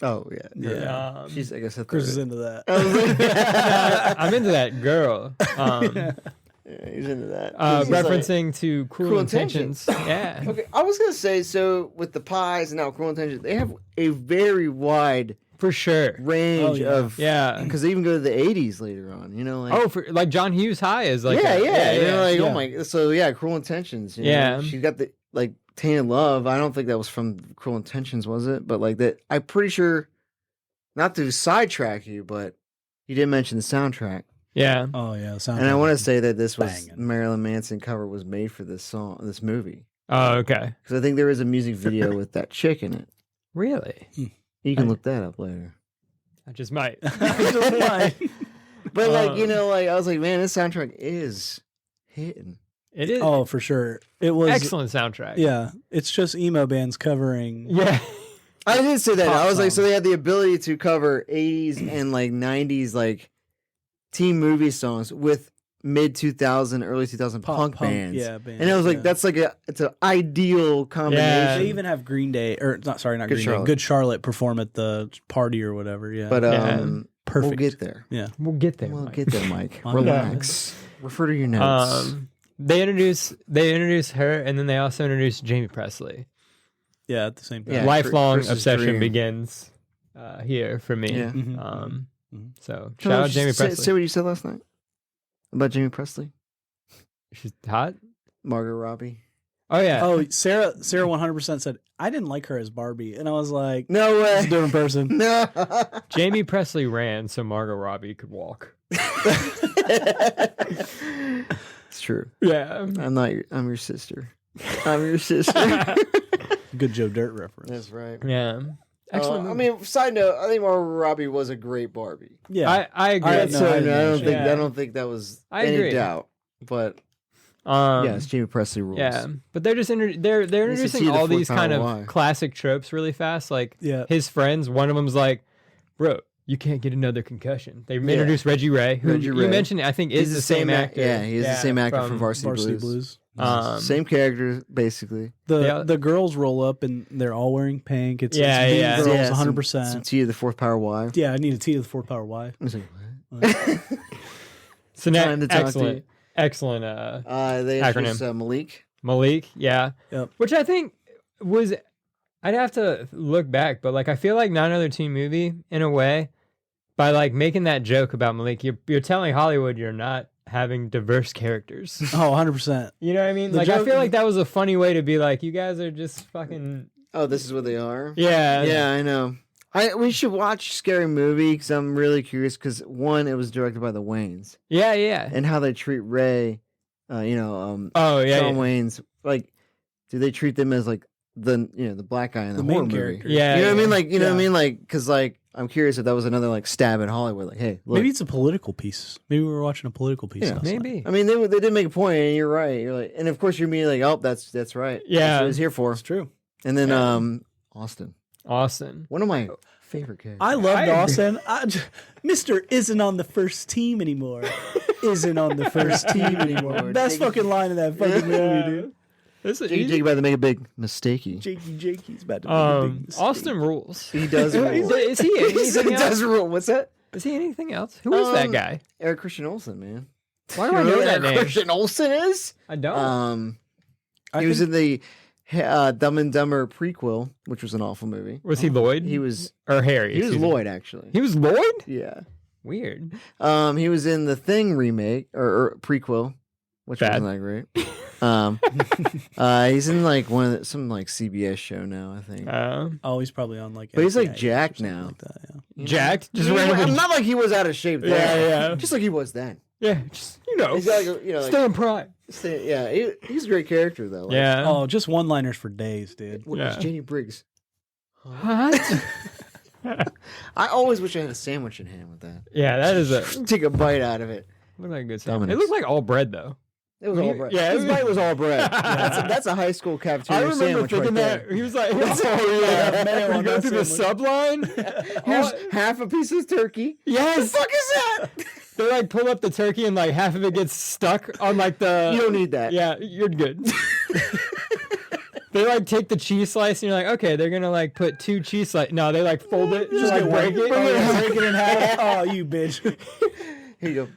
Oh yeah. Yeah. She's I guess a Chris is third. into that. I'm into that girl. Yeah, he's into that. He's like- Referencing to Cruel Cruel Intentions. Yeah. okay, I was gonna say so with the pies and now Cruel Intentions, they have a very wide For sure. range yeah. of Yeah. because they even go to the 80s later on. You know, like Oh, for like John Hughes High is like yeah, you know, like yeah. oh my, so yeah, Cruel Intentions. You know, Yeah. she's got the like Tainted Love. I don't think that was from Cruel Intentions, was it? But like that, I'm pretty sure. Not to sidetrack you, but you did mention the soundtrack. Yeah. Oh yeah, And I want to say that this was Banging. Marilyn Manson cover was made for this movie. Oh, okay. Because I think there is a music video with that chick in it. Really? You can look that up later. I just might. Just like- But like, you know, like I was like, man, this soundtrack is hitting. It is Oh, for sure. It was excellent soundtrack. Yeah, it's just emo bands covering. Yeah. I didn't say that. Pop I was like, so songs. they had the ability to cover 80s and like 90s like teen movie songs with mid 2000, early 2000 punk bands. Yeah, bands. And I was like, yeah. that's like it's an ideal combination. Yeah. They even have Green Day, or not Good Green Charlotte. Day, Good Charlotte perform at the party or whatever. Yeah, But Yeah. perfect. we'll get there. Yeah, We'll get there. We'll Mike. get there, Mike. I'm Relax. Refer to your notes. They introduce her, and then they also introduce Jamie Presley. yeah, at the same time. Yeah, Lifelong Chris's obsession dream. begins here for me. Yeah. Mhm. So Tell shout me out Jamie say, Presley. Say what you said last night about Jamie Presley, She's hot. Margot Robbie. Oh yeah. Oh, Sarah 100% said I didn't like her as Barbie, and I was like, No it's a way. different person. No. Jamie Presley ran so Margot Robbie could walk. It's true. Yeah. I'm your sister. I'm your sister. Good Joe Dirt reference. That's right. Yeah. Excellent I movie. mean, side note, I think Margot Robbie was a great Barbie. Yeah, I agree. I- So no, I don't think yeah. I don't think that was I any agree. doubt. But yes, Jamie Presley rules. Yeah, but they're just they're introducing see the all fourth these power kind of why. classic tropes really fast. Like Yeah. his friends, one of them's like, "Bro, you can't get another concussion." They introduced Reggie Ray, who Reggie you Ray. mentioned. I think is He's the same actor. Yeah, he's the same actor from Varsity, Blues. Same character, basically. The girls roll up and they're all wearing pink. It's Yeah, Mean yeah. Girls, Yeah, 100%. Some T to the fourth power Y. Yeah, I need a T to the 4th power Y. I was like, what? So now, Time to talk to excellent, you. excellent. They Acronym. introduced Malik. Malik, yeah, Yep. which I think was. I'd have to look back, but like I feel like not another teen movie in a way, by like making that joke about Malik, you're telling Hollywood you're not having diverse characters. Oh, 100%. You know what I mean? The Like I joke- feel like that was a funny way to be like, you guys are just fucking. Oh, this is what they are? Yeah. Yeah, I know. We should watch Scary Movie because I'm really curious because one, it was directed by the Wayans Yeah, yeah. and how they treat Ray, Oh yeah. Shawn yeah. Wayans, like, do they treat them as like the black guy in the, The main horror movie? character. Yeah, You know what I mean? yeah. Like, you know what I Yeah. mean? Like, because like I'm curious if that was another like stab at Hollywood. Like, hey, look. Maybe it's a political piece. Maybe we were watching a political piece. Yeah, last night. Maybe. I mean, they did make a point, and you're right. You're like, and of course you're being like, oh, that's right. Yeah. That's what it's here for. It's true. And then Yeah. Austin, Austin. one of my favorite characters. I loved I agree. Austin. Mr. isn't on the first team anymore. Isn't on the first team anymore. Best fucking line in that fucking movie, dude. This is Jakey about to make a big mistakey. Jakey's about to make a big mistake. Austin rules. He does rule. Is he anything He else? does rule. What's that? Is he anything else? Who is that guy? Eric Christian Olsen, man. Why do I know that Eric name? Christian Olsen is? I don't. He was in the Dumb and Dumber prequel, which was an awful movie. Was he Lloyd? He was or Harry? he was excuse me. Lloyd actually. He was Lloyd? Yeah. Weird. He was in the Thing remake or prequel, which Bad. wasn't that great. He's in like some like CBS show now, I think. Oh, he's probably on like. But he's like NCIS or jacked something now. Like that, yeah. You know? Jacked? Just You know, randomly. not like he was out of shape. Then. Yeah. Just like he was then. Yeah, just He's got like like, stay in prime. he's a great character though. Like, Yeah. Oh, just one-liners for days, dude. What Yeah. is Janie Briggs? What? I always wish I had a sandwich in hand with that. Yeah, that is a Take a bite out of it. looked like a good Dominance. sandwich. It looked like all bread though. It was When all you- bread. yeah, His it bite was- was all bread. That's a high school I cafeteria remember sandwich thinking right that there. he was like, "Oh yeah, mayo you on go that through the sandwich. subline." Here's half a piece of turkey. Yes. The fuck is that? They like pull up the turkey and like half of it gets stuck on like the. You don't need that. Yeah, you're good. They like take the cheese slice and you're like, okay, they're gonna like put 2 cheese slice. No, they like fold it, just like break it. Oh, yeah, break it in half. Oh, you bitch. Here you go.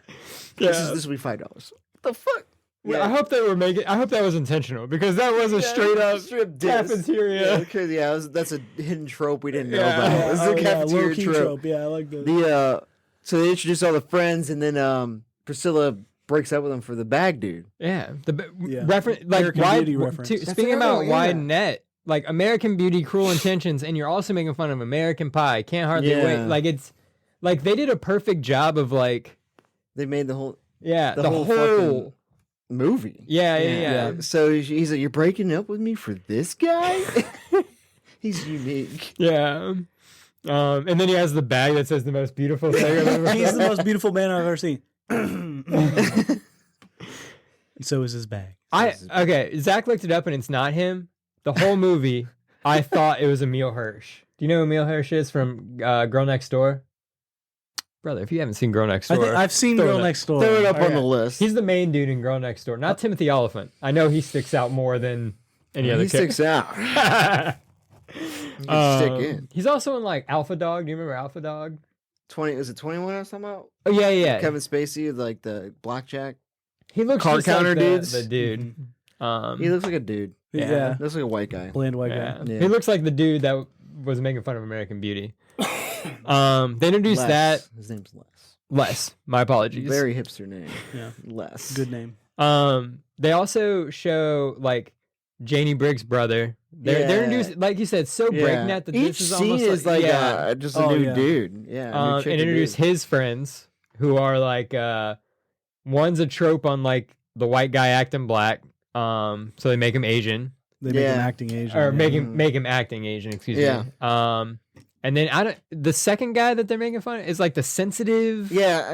Yeah. This will be $5. What the fuck? Well, I hope they were making. I hope that was intentional because that was a straight up diss. cafeteria. Yeah, because, that's a hidden trope we didn't know Yeah. about. This is Oh, a yeah, cafeteria low-key trope. Yeah, I like that. So they introduce all the friends, and then Priscilla breaks up with him for the bag dude. Yeah, Yeah. reference like American wide. Beauty reference. That's Speaking another about one, wide yeah. net, like American Beauty, Cruel Intentions, and you're also making fun of American Pie. Can't hardly Yeah. wait. Like it's like they did a perfect job of like They made the whole the whole fucking movie. yeah. So he's like, "You're breaking up with me for this guy?" He's unique. Yeah. And then he has the bag that says the most beautiful thing I've ever He's seen. the most beautiful man I've ever seen. And so is his bag. Okay, Zach looked it up and it's not him. The whole movie, I thought it was Emil Hirsch. Do you know who Emil Hirsch is from Girl Next Door? Brother, if you haven't seen Girl Next I Door, think I've seen throw Girl it up. Next Door. Throw it up on Okay. the list. He's the main dude in Girl Next Door, not Timothy Oliphant. I know he sticks out more than any other He kid. sticks out. He can stick in. He's also in like Alpha Dog. Do you remember Alpha Dog? 20 is it 21 I was talking about? Oh yeah. Kevin Spacey, like the blackjack. He looks Card just counter like dudes? the dude. He looks like a dude. Yeah. Looks like a white guy. Bland white Yeah. guy. Yeah. He looks like the dude that was making fun of American Beauty. They introduced Les. that His name's Les. Les. My apologies. Very hipster name. Yeah. Les. Good name. They also show like Janie Briggs' brother. They're Yeah. introduced, like you said, so Yeah. breakneck that Each this is scene almost is like yeah. just a Oh, new yeah. dude. Yeah. new chick And and introduce dude. his friends who are like one's a trope on like the white guy acting black. So they make him Asian They make him Yeah. acting Asian. or yeah. make him acting Asian. Excuse Yeah. me. And then the second guy that they're making fun of is like the sensitive. Yeah.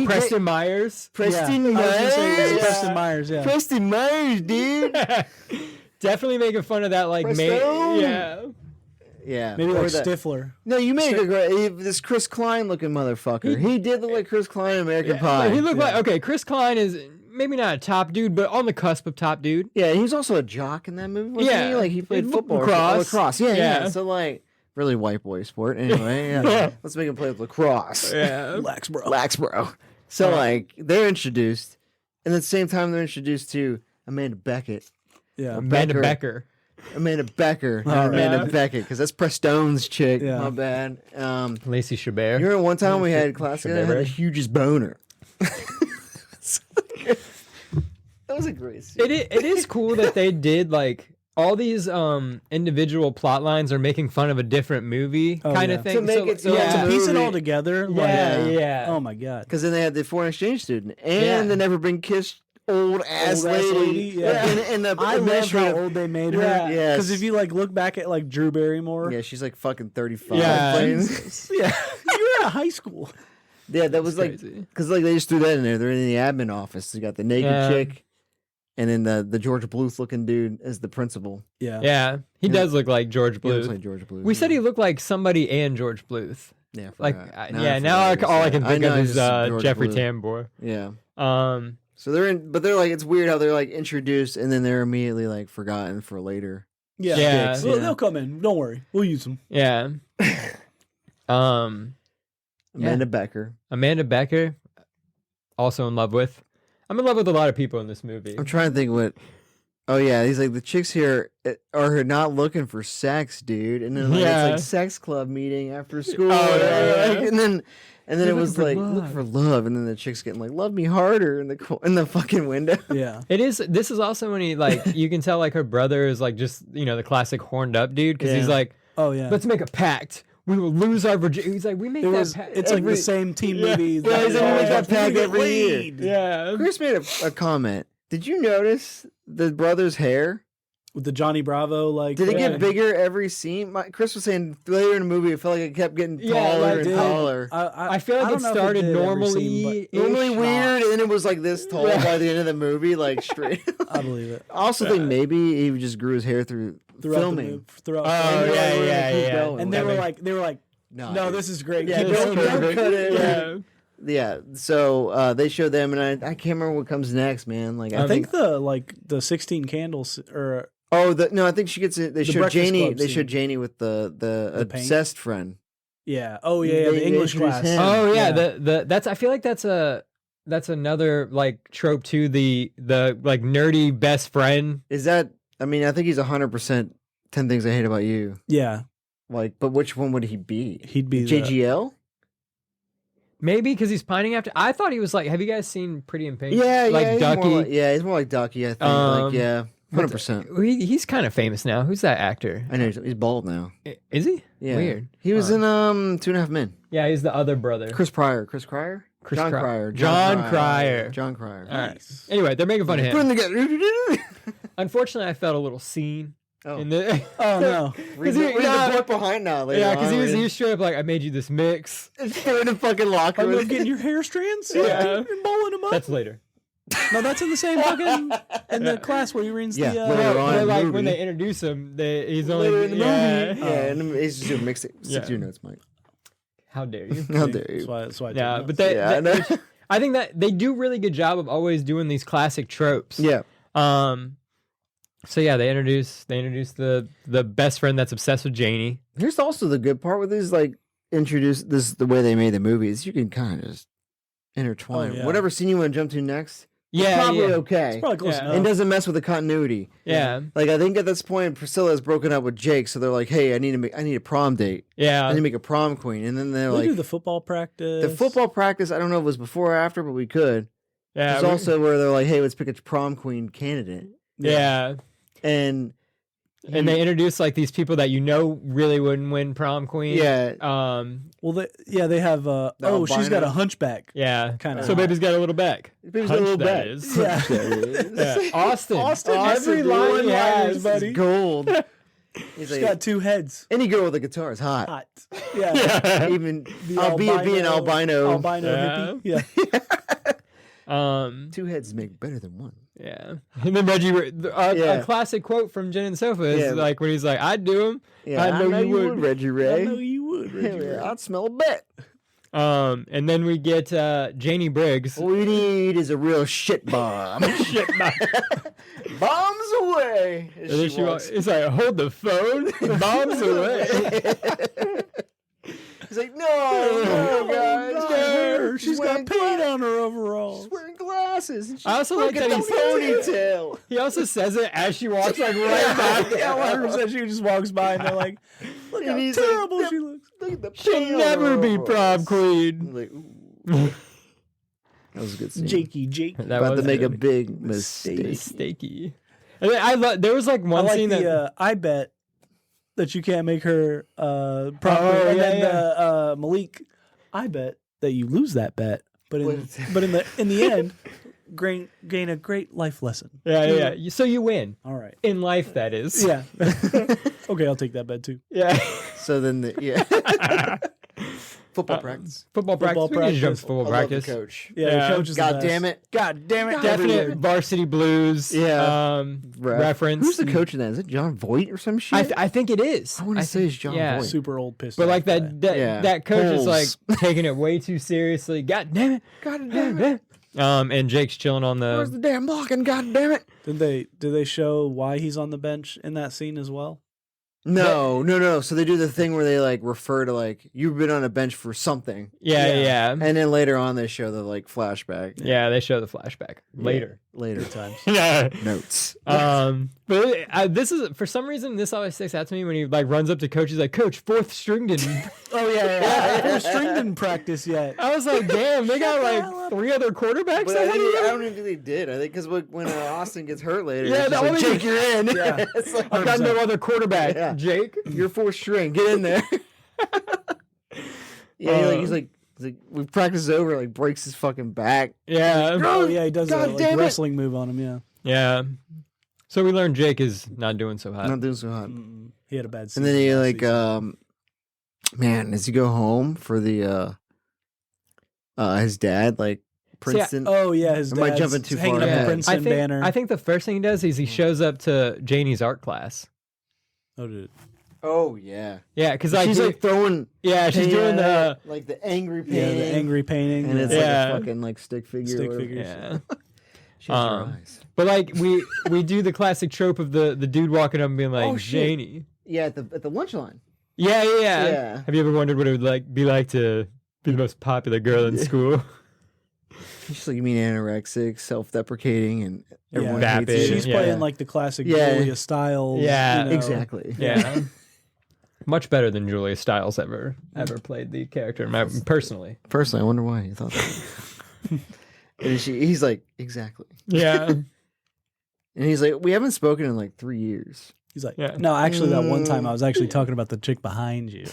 Preston Myers. Preston I was gonna say it was Myers. Preston Myers. Yeah. Preston Myers, dude. Definitely making fun of that, like, Presto. yeah. Maybe or like that- Stifler. No, you made a great. This Chris Klein looking motherfucker. He did look like Chris Klein in American Pie. He looked like, okay, Chris Klein is maybe not a top dude, but on the cusp of top dude. Yeah, he was also a jock in that movie. Wasn't Yeah. he? Like he played He- football, lacrosse. lacrosse. Yeah. Yeah. So like, really white boy sport. Anyway, yeah. Let's make him play with lacrosse. Yeah. Relax, bro. Relax, bro. So like, they're introduced, and at the same time, they're introduced to Amanda Beckett. Yeah. Amanda Becker. Amanda Becker, Oh, not Amanda yeah. Beckett, because that's Prestone's chick. Yeah. My bad. Lacey Chabert. You remember one time we had class guy had the hugest boner. That was a great scene. It is cool that they did like all these individual plot lines are making fun of a different movie Oh, kind yeah. of thing. To make it so yeah. it's a Piece it movie. all together. Yeah. Oh my god. Because then they had the foreign exchange student and Yeah. the never been kissed old ass Old-ass lady. lady, yeah. And the I love how administrative- old they made her. Yeah. Yes. Because if you like look back at like Drew Barrymore, Yeah, she's like fucking 35. Yeah. playing- yeah, you were at high school. Yeah, that was like, crazy. because like they just threw that in there. They're in the admin office. You got the naked Yeah. chick, and then the George Bluth looking dude as the principal. Yeah. Yeah, he does look like George He looks Bluth. like George Bluth. We said he looked like somebody and George Bluth. Yeah, Like, forgot. now forgot all I what can you think said. of know is he's George Jeffrey Bluth. Tambor. Yeah. So they're in, but they're like, it's weird how they're like introduced and then they're immediately like forgotten for later. Yeah. Yeah. Sticks, They'll come in. Don't worry. We'll use them. Yeah. Amanda Becker. Amanda Becker, also in love with. I'm in love with a lot of people in this movie. I'm trying to think what. Oh yeah, he's like the chicks here are not looking for sex, dude. And then like, Yeah. it's like sex club meeting after school. Oh, yeah, like, yeah. and then They're it was like looking for look love. for love, and then the chicks getting like love me harder in the fucking window. Yeah. It is. This is also when he like you can tell like her brother is like just the classic horned up dude because he's Yeah. like, Oh yeah. let's make a pact. We will lose our virginity. He's like, we make it that was. pact. It's like every- the same team Yeah. movie. Yeah, he's like, we make that pact every year. Yeah. Chris made a comment. Did you notice the brother's hair? With the Johnny Bravo like. Did it Yeah. get bigger every scene? Chris was saying later in the movie, it felt like it kept getting Yeah, taller like, and dude, taller. I feel like don't it know if started did every normally. scene, Normally ish. weird, and then it was like this tall Yeah. by the end of the movie, like straight. but I believe it. I also think maybe he just grew his hair through Throughout filming. The movie, throughout. Oh, And filming. they're like, yeah, we're gonna yeah, keep yeah. going. And That they were like, no, dude. this is great. Yeah, Keep don't going. cut it. Yeah. Yeah, so they showed them, and I can't remember what comes next, man. Like I think the 16 candles or no, I think she gets it. They showed Breakfast Janie. Club They scene. showed Janie with the The paint? obsessed friend. yeah. Oh yeah, They- the English they introduced class. him. Oh yeah, Yeah. that's I feel like that's another like trope too. The like nerdy best friend. Is that? I mean, I think he's 100% 10 Things I Hate About You. Yeah, Like, but which one would he be? he'd be JGL? Maybe because he's pining after. I thought he was like. Have you guys seen Pretty in Pink? Yeah, like yeah, he's Ducky. more like, yeah, he's more like Ducky. I think. Like, yeah, what's- 100%. He's kind of famous now. Who's that actor? I know he's bald now. Is he? Yeah, Weird. He was Huh. in 2.5 Men. Yeah, he's the other brother. Chris Cryer. John Cry- Cryer. John Cryer. John Cryer. All right. Anyway, they're making fun of Put him. them together. Unfortunately, I felt a little seen Oh. in the. Oh no. Read he- the nah. book behind now. Later Yeah, because on, he read was straight up like, I made you this mix. it. Throw in a fucking locker. I with love it. getting your hair strands. Yeah. and bowling them up. That's later. No, that's in the same fucking in the class where he reads Yeah, the. later Well, on but, in the like movie. when they introduce him, he's only Later in the yeah. movie. Yeah, and he's just doing mixtape. Yeah. Stick to your notes, Mike. How dare you? How dare you? That's why I Yeah, took but notes. they, Yeah, I know. I think that they do really good job of always doing these classic tropes. Yeah. So yeah, they introduce the best friend that's obsessed with Janie. Here's also the good part with these, like, introduce this the way they made the movies. You can kind of just intertwine Oh, yeah. whatever scene you want to jump to next. Yeah, it's probably yeah. okay. It's probably close Yeah. enough. And doesn't mess with the continuity. Yeah, Like, I think at this point, Priscilla has broken up with Jake, so they're like, "Hey, I need a prom date. I yeah. need to make a prom queen." And then they're we do like, the football practice. the football practice. I don't know if it was before or after, but we could. Yeah, There's also where they're like, "Hey, let's pick a prom queen candidate," yeah. and And they introduce like these people that really wouldn't win prom queen. yeah, Well, they have. She's got albino. a hunchback. yeah. Kinda. So baby's got a little back. Baby's got a little Hunch, that back. is. Yeah. Yeah. Austin. Austin, Every dude. line he One-liners has, is buddy. gold. He's She's got two heads. any girl with a guitar is hot. Hot. Yeah. Even The albeit being albino. hippie. Yeah. Two heads make better than one. Yeah. And then Reggie, a classic quote from Jen and Sofa is like when he's like, "I'd do him. Yeah, I know you would, Reggie Ray. I know you would, Reggie Ray. I'd smell a bet. And then we get Janie Briggs. What we need is a real shit bomb. Shit, man. Bombs away. And then it's like, hold the phone, bombs away. He's like, no, guys, not no. her. She's got paint on her overalls. She's wearing glasses. And I also like look at that the ponytail. He also says it as she walks like right back. Yeah, 100% she just walks by and they're like, look And how he's terrible like, she looks. Look at the She'll paint on never her be overalls. prom queen. I'm like, ooh. That was a good scene. Jakey. That About was to make a good. big mistake. Mistakey. And then there was like I one like scene the, I bet that you can't make her prom queen. Oh, And yeah, then Malik, I bet that you lose that bet. But in the end, gain a great life lesson. yeah. So you win All right. in life, that is. Yeah. Okay, I'll take that bet too. Yeah. So then, football practice. Football practice. We can just jump to practice. football I love practice. the coach. Yeah, Yeah. the coach is the God best. damn it. God damn it. Definite varsity blues. Yeah. Reference. Who's the coach in that? Is it John Voight or some shit? I think it is. I want to say it's John yeah. Voight. Super old pistol. But like that coach is like Holes. taking it way too seriously. God damn it. God damn it. And Jake's chilling on Where's the. the damn blocking? God damn it. Did they show why he's on the bench in that scene as well? No. So they do the thing where they like refer to like you've been on a bench for something, Yeah. and then later on they show the like flashback. Yeah, they show the flashback later. Later times. Yeah. Notes. But this is for some reason this always sticks out to me when he like runs up to coach. He's like, "Coach, fourth string didn't." Oh yeah. String didn't practice yet. I was like, "Damn, they got like 3 other quarterbacks But ahead of you." I don't even think they did. I think because when Austin gets hurt later, Yeah, it's just the like, only- Jake, you're in. Yeah. It's like, I've got no other quarterback. Yeah. Jake. you're fourth string. Get in there. Yeah, he's like we practice over. Like breaks his fucking back. Yeah. Oh yeah, he does God a like, damn it. wrestling move on him. Yeah. Yeah. So we learned Jake is not doing so hot. Not doing so hot. He had a bad season. And then he last like season. man, does he go home for the his dad like Princeton? Oh yeah, his Am I dad's jumping too hanging far up ahead? the Princeton banner. I think the first thing he does is he shows up to Janie's art class. Oh, dude. Oh yeah. Yeah, because like She's like throwing yeah, she's paint doing at the it, like the angry Yeah, painting. the angry painting. and it's Yeah. like a fucking like stick figure. Stick or whatever. figure. yeah. She has her eyes. But like we do the classic trope of the dude walking up and being like, Oh, shit. Janie. Yeah, at the lunch line. Yeah. Yeah. Have you ever wondered what it would be like to be the most popular girl in school? She's like, you mean anorexic, self-deprecating, and everyone Vapid. hates you. She's Yeah. playing like the classic Yeah. Julia Stiles. Yeah. you know. Exactly. Yeah. Much better than Julia Stiles ever played the character, personally. Personally, I wonder why you thought that. And he's like, exactly. Yeah. And he's like, we haven't spoken in like 3 years. He's like, Yeah. no, actually, that one time I was actually talking about the chick behind you.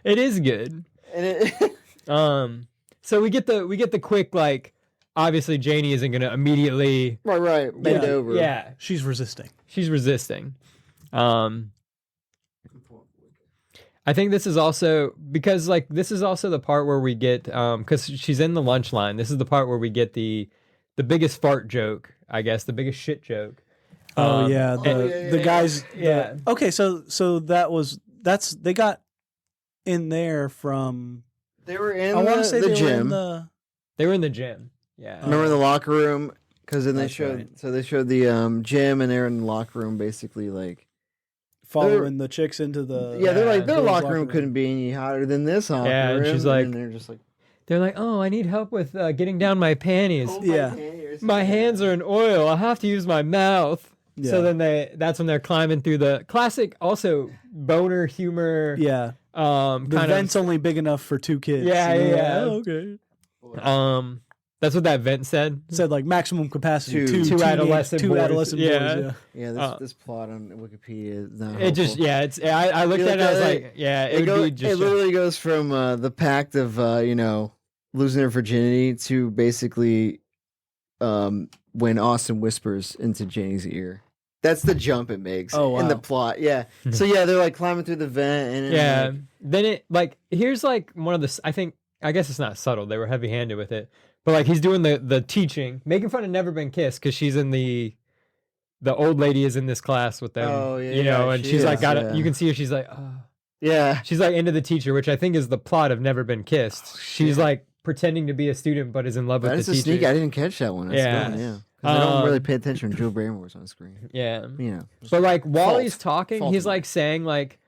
It is good. And So we get the quick like obviously Janie isn't gonna immediately right, bend Yeah. over. yeah, She's resisting. she's resisting. I think this is also because like this is also the part where we get because she's in the lunch line. This is the part where we get the biggest fart joke, I guess, the biggest shit joke. Oh yeah, the guys. Yeah. Okay, so they got in there from. They were in I want to say the they were in gym. the. They were in the gym. Yeah. Remember in the locker room? Because then they That's showed right. so they showed the gym and they're in the locker room basically like Following the chicks into the. yeah, they're like their girls' locker room couldn't be any hotter than this locker Yeah, and room. she's like- and they're just like They're like, oh, I need help with getting down my panties. Yeah. My hands are in oil. I have to use my mouth. Yeah. So then that's when they're climbing through the classic, also boner humor. Yeah, the kind vent's only big enough for 2 kids. Yeah, You know? yeah. Oh, okay. of. That's what that vent said. It said like maximum capacity. Two Two adolescent two boys. adolescent Yeah. boys. yeah, this plot on Wikipedia is not It just helpful. it's. I looked You at it. I was looked at like, yeah, It, it would be it just. literally goes from the pact of losing her virginity to basically when Austin whispers into Janie's ear. That's the jump it makes wow. in the plot. Yeah. So yeah, they're like climbing through the vent and Yeah. like, Then it like here's like one of the I guess it's not subtle. They were heavy handed with it, but like he's doing the teaching, making fun of Never Been Kissed because she's in the old lady is in this class with them. Oh, yeah, you know, yeah, and she she's like is, got yeah. it. You can see her. She's like, oh. yeah. She's like into the teacher, which I think is the plot of Never Been Kissed. She's like pretending to be a student, but is in love with That the is a teacher. sneak. I didn't catch that one. That's Yeah. dumb, yeah. 'Cause I don't really pay attention when Joe Barrymore's on screen. Yeah. You know. But like while Fault. he's talking, Fault he's of mine. like saying like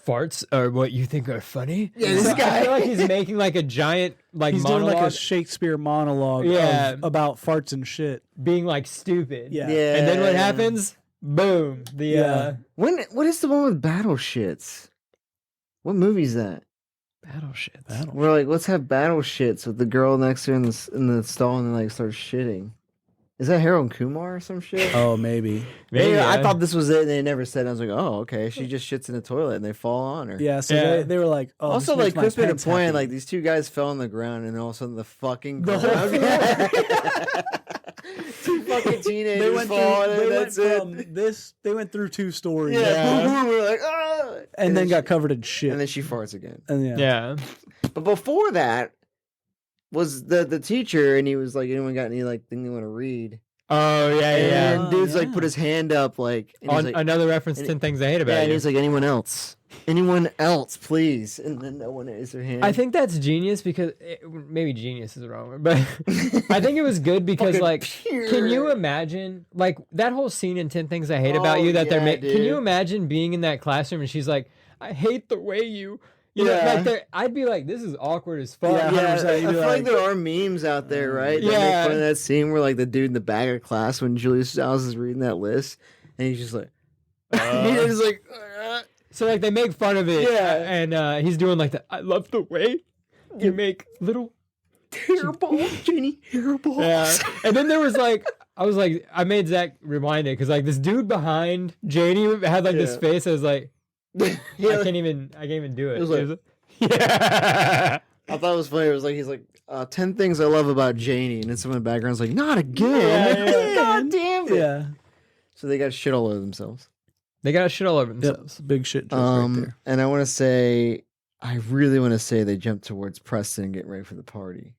farts are what you think are funny. Yeah, this So guy- I feel like he's making like a giant like He's monologue, doing like a Shakespeare monologue Yeah. about farts and shit. being like stupid. Yeah. Yeah. And then what happens? Boom. The Yeah. What is the one with battle shits? What movie is that? battle shit. We're like, let's have battle shits with the girl next to her in the stall and then like starts shitting. Is that Harold and Kumar or some shit? Oh, maybe. Maybe, Yeah, I yeah. thought this was it, and they never said. I was like, oh, okay. She just shits in the toilet, and they fall on her. Yeah, so Yeah. They were like, oh, Also, this like makes my Chris made a pants point, happy. like these two guys fell on the ground, and all of a sudden the fucking The whole two fucking they teenagers went fall, through, and they went that's it. from this, they went through 2 stories. Yeah, boom, boom, we're like, ah! And then she- got covered in shit. and then she farts again. And yeah. Yeah. But before that was the teacher, and he was like, anyone got any like thing they want to read? Oh yeah, yeah. And dude's like yeah. put his hand up, like, and he's On like, another reference and- 10 things I hate yeah, about and you. he's like, anyone else? Anyone else, please? And then no one raised their hand. I think that's genius because maybe genius is the wrong word, but I think it was good because Fucking like, pure. can you imagine like that whole scene in 10 Things I Hate About Oh, You that they're yeah, making? Can you dude. imagine being in that classroom and she's like, I hate the way you know, Yeah. like they're- I'd be like, this is awkward as fuck. Yeah, Yeah, 100%, I you'd be feel like like- there are memes out there, right? That Yeah. make fun of that scene where like the dude in the back of class when Julius Stiles is reading that list, and he's just like, he's just like, So like they make fun of it, Yeah. and he's doing like the I love the way you make little hairballs, Jenny, hairballs. yeah. And then there was like I was like I made Zach rewind it because like this dude behind Janie had like this Yeah. face. I was like yeah, I can't even do it. It was like- yeah. I thought it was funny. It was like he's like 10 things I love about Janie, and then someone in the background's like, not again. Yeah, yeah. God damn it. Yeah. So they got shit all over themselves. They got shit all over Yep. themselves. Big shit joke right there. And I want to say, I really want to say they jumped towards Preston getting ready for the party,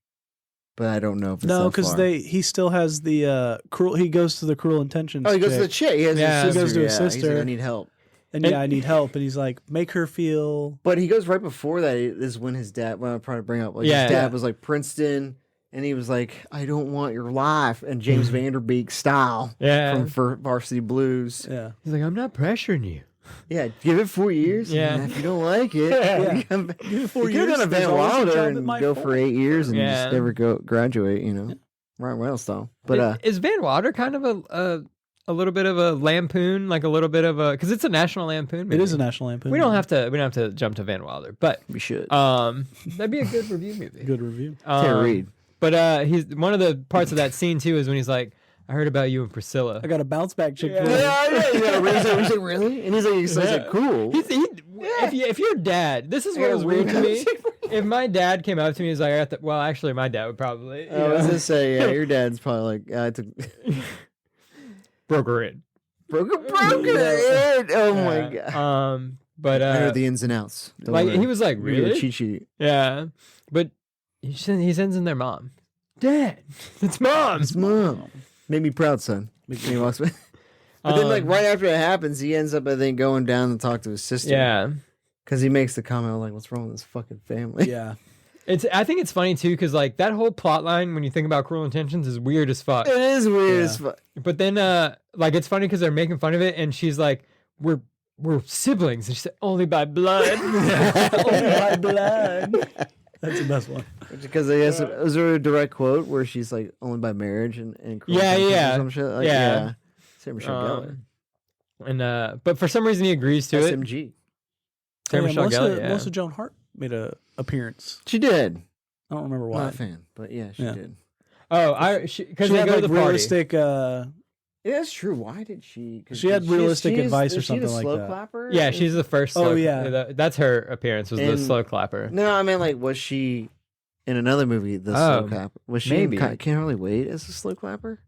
but I don't know if it's No, that because far. he still has the cruel. He goes to the Cruel Intentions. Oh, he goes to the chick, chick. He has Yeah. his He sister. goes to his yeah. He's sister. like, I need help. and yeah, I need help. And he's like, make her feel. But he goes right before that. Is when his dad. Well, I'm trying to bring up. Like Yeah. his dad Yeah. was like Princeton, and he was like, I don't want your life, and James Vanderbeek style Yeah. from Varsity Blues. Yeah. He's like I'm not pressuring you. Yeah, give it 4 years. Yeah. and if you don't like it, Yeah. you come back. Give it 4 You could have years. done a there's Van always a Wilder job at and my go farm. for 8 years and Yeah. just never go graduate. You know, Ryan Reynolds style. But is Van Wilder kind of a little bit of a lampoon, like a little bit of a because it's a National Lampoon. It is a National Lampoon. We don't have to jump to Van Wilder, but we should. that'd be a good review movie. Good review. Can't read. But he's one of the parts of that scene too is when he's like, I heard about you and Priscilla. I got a bounce back chick. Yeah. for you. He's like, really? And he's like, cool. If your dad, this is I what got was a weird to me. rebound. If my dad came up to me, he's like, well, actually, my dad would probably. I was gonna say, yeah, your dad's probably like, I took broke her in. broke it. Oh my Yeah. god. But I know the ins and outs. Don't like worry. he was like, Give you a really? cheat sheet. Yeah, but he sends in their mom. Dad, it's mom. It's mom. Made me proud, son. And he walks away. But then, like right after it happens, he ends up, I think, going down and talk to his sister. Yeah, because he makes the comment like, "What's wrong with this fucking family?" Yeah. I think it's funny too because like that whole plot line when you think about Cruel Intentions is weird as fuck. It is weird Yeah. as fuck. But then like it's funny because they're making fun of it and she's like, we're siblings, and she said only by blood. Only by blood. That's the best one. Because I guess was there a direct quote where she's like, "Only by marriage and Cruel Yeah, Intentions," yeah. or some shit. Like, Yeah. Sarah Michelle Gellar. And but for some reason he agrees to it. SMG. Sarah Michelle Gellar, yeah. Melissa Joan Hart made a appearance. She did. I don't remember Not why. a fan, but yeah, she Yeah. did. Oh, because She they had go like to the party. realistic. Yeah, that's true. Why did she? 'Cause She had realistic advice or is she the something like slow that. Clapper? Yeah, she's the first. Oh, slow, yeah. That's her appearance was the And- slow clapper. No, I mean like, was she in another movie? The slow clapper. Was she? maybe. In Can't Hardly Wait as a slow clapper?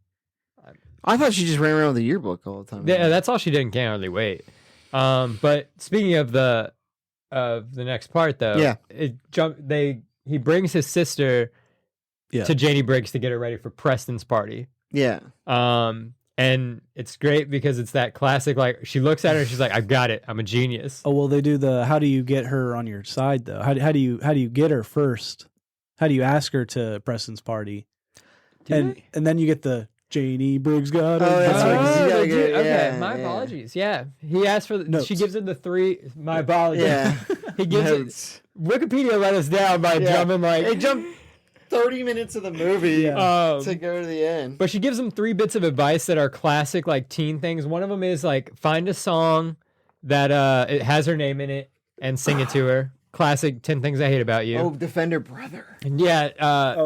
I thought she just ran around with a yearbook all the time. Yeah, that's all she did in Can't Hardly Wait. But speaking of the next part though, Yeah. He brings his sister Yeah. to Janie Briggs to get her ready for Preston's party. Yeah. And it's great because it's that classic, like, she looks at her and she's like, I've got it. I'm a genius. Oh, well, they do the, how do you get her on your side, though? How do you get her first? How do you ask her to Preston's party? And then you get the Janie Briggs got her. Oh, that's back. right. 'cause you gotta get- Okay, yeah, my yeah. apologies. Yeah. He asked for, Notes. she gives him the 3, my apologies. Yeah. He gives it, Notes. Wikipedia let us down by Yeah. jumping like, They jumped 30 minutes of the movie Yeah. to go to the end. but she gives him 3 bits of advice that are classic, like, teen things. One of them is like, find a song that it has her name in it and sing it to her. Classic 10 things I hate about you. Oh, defend her brother. And yeah,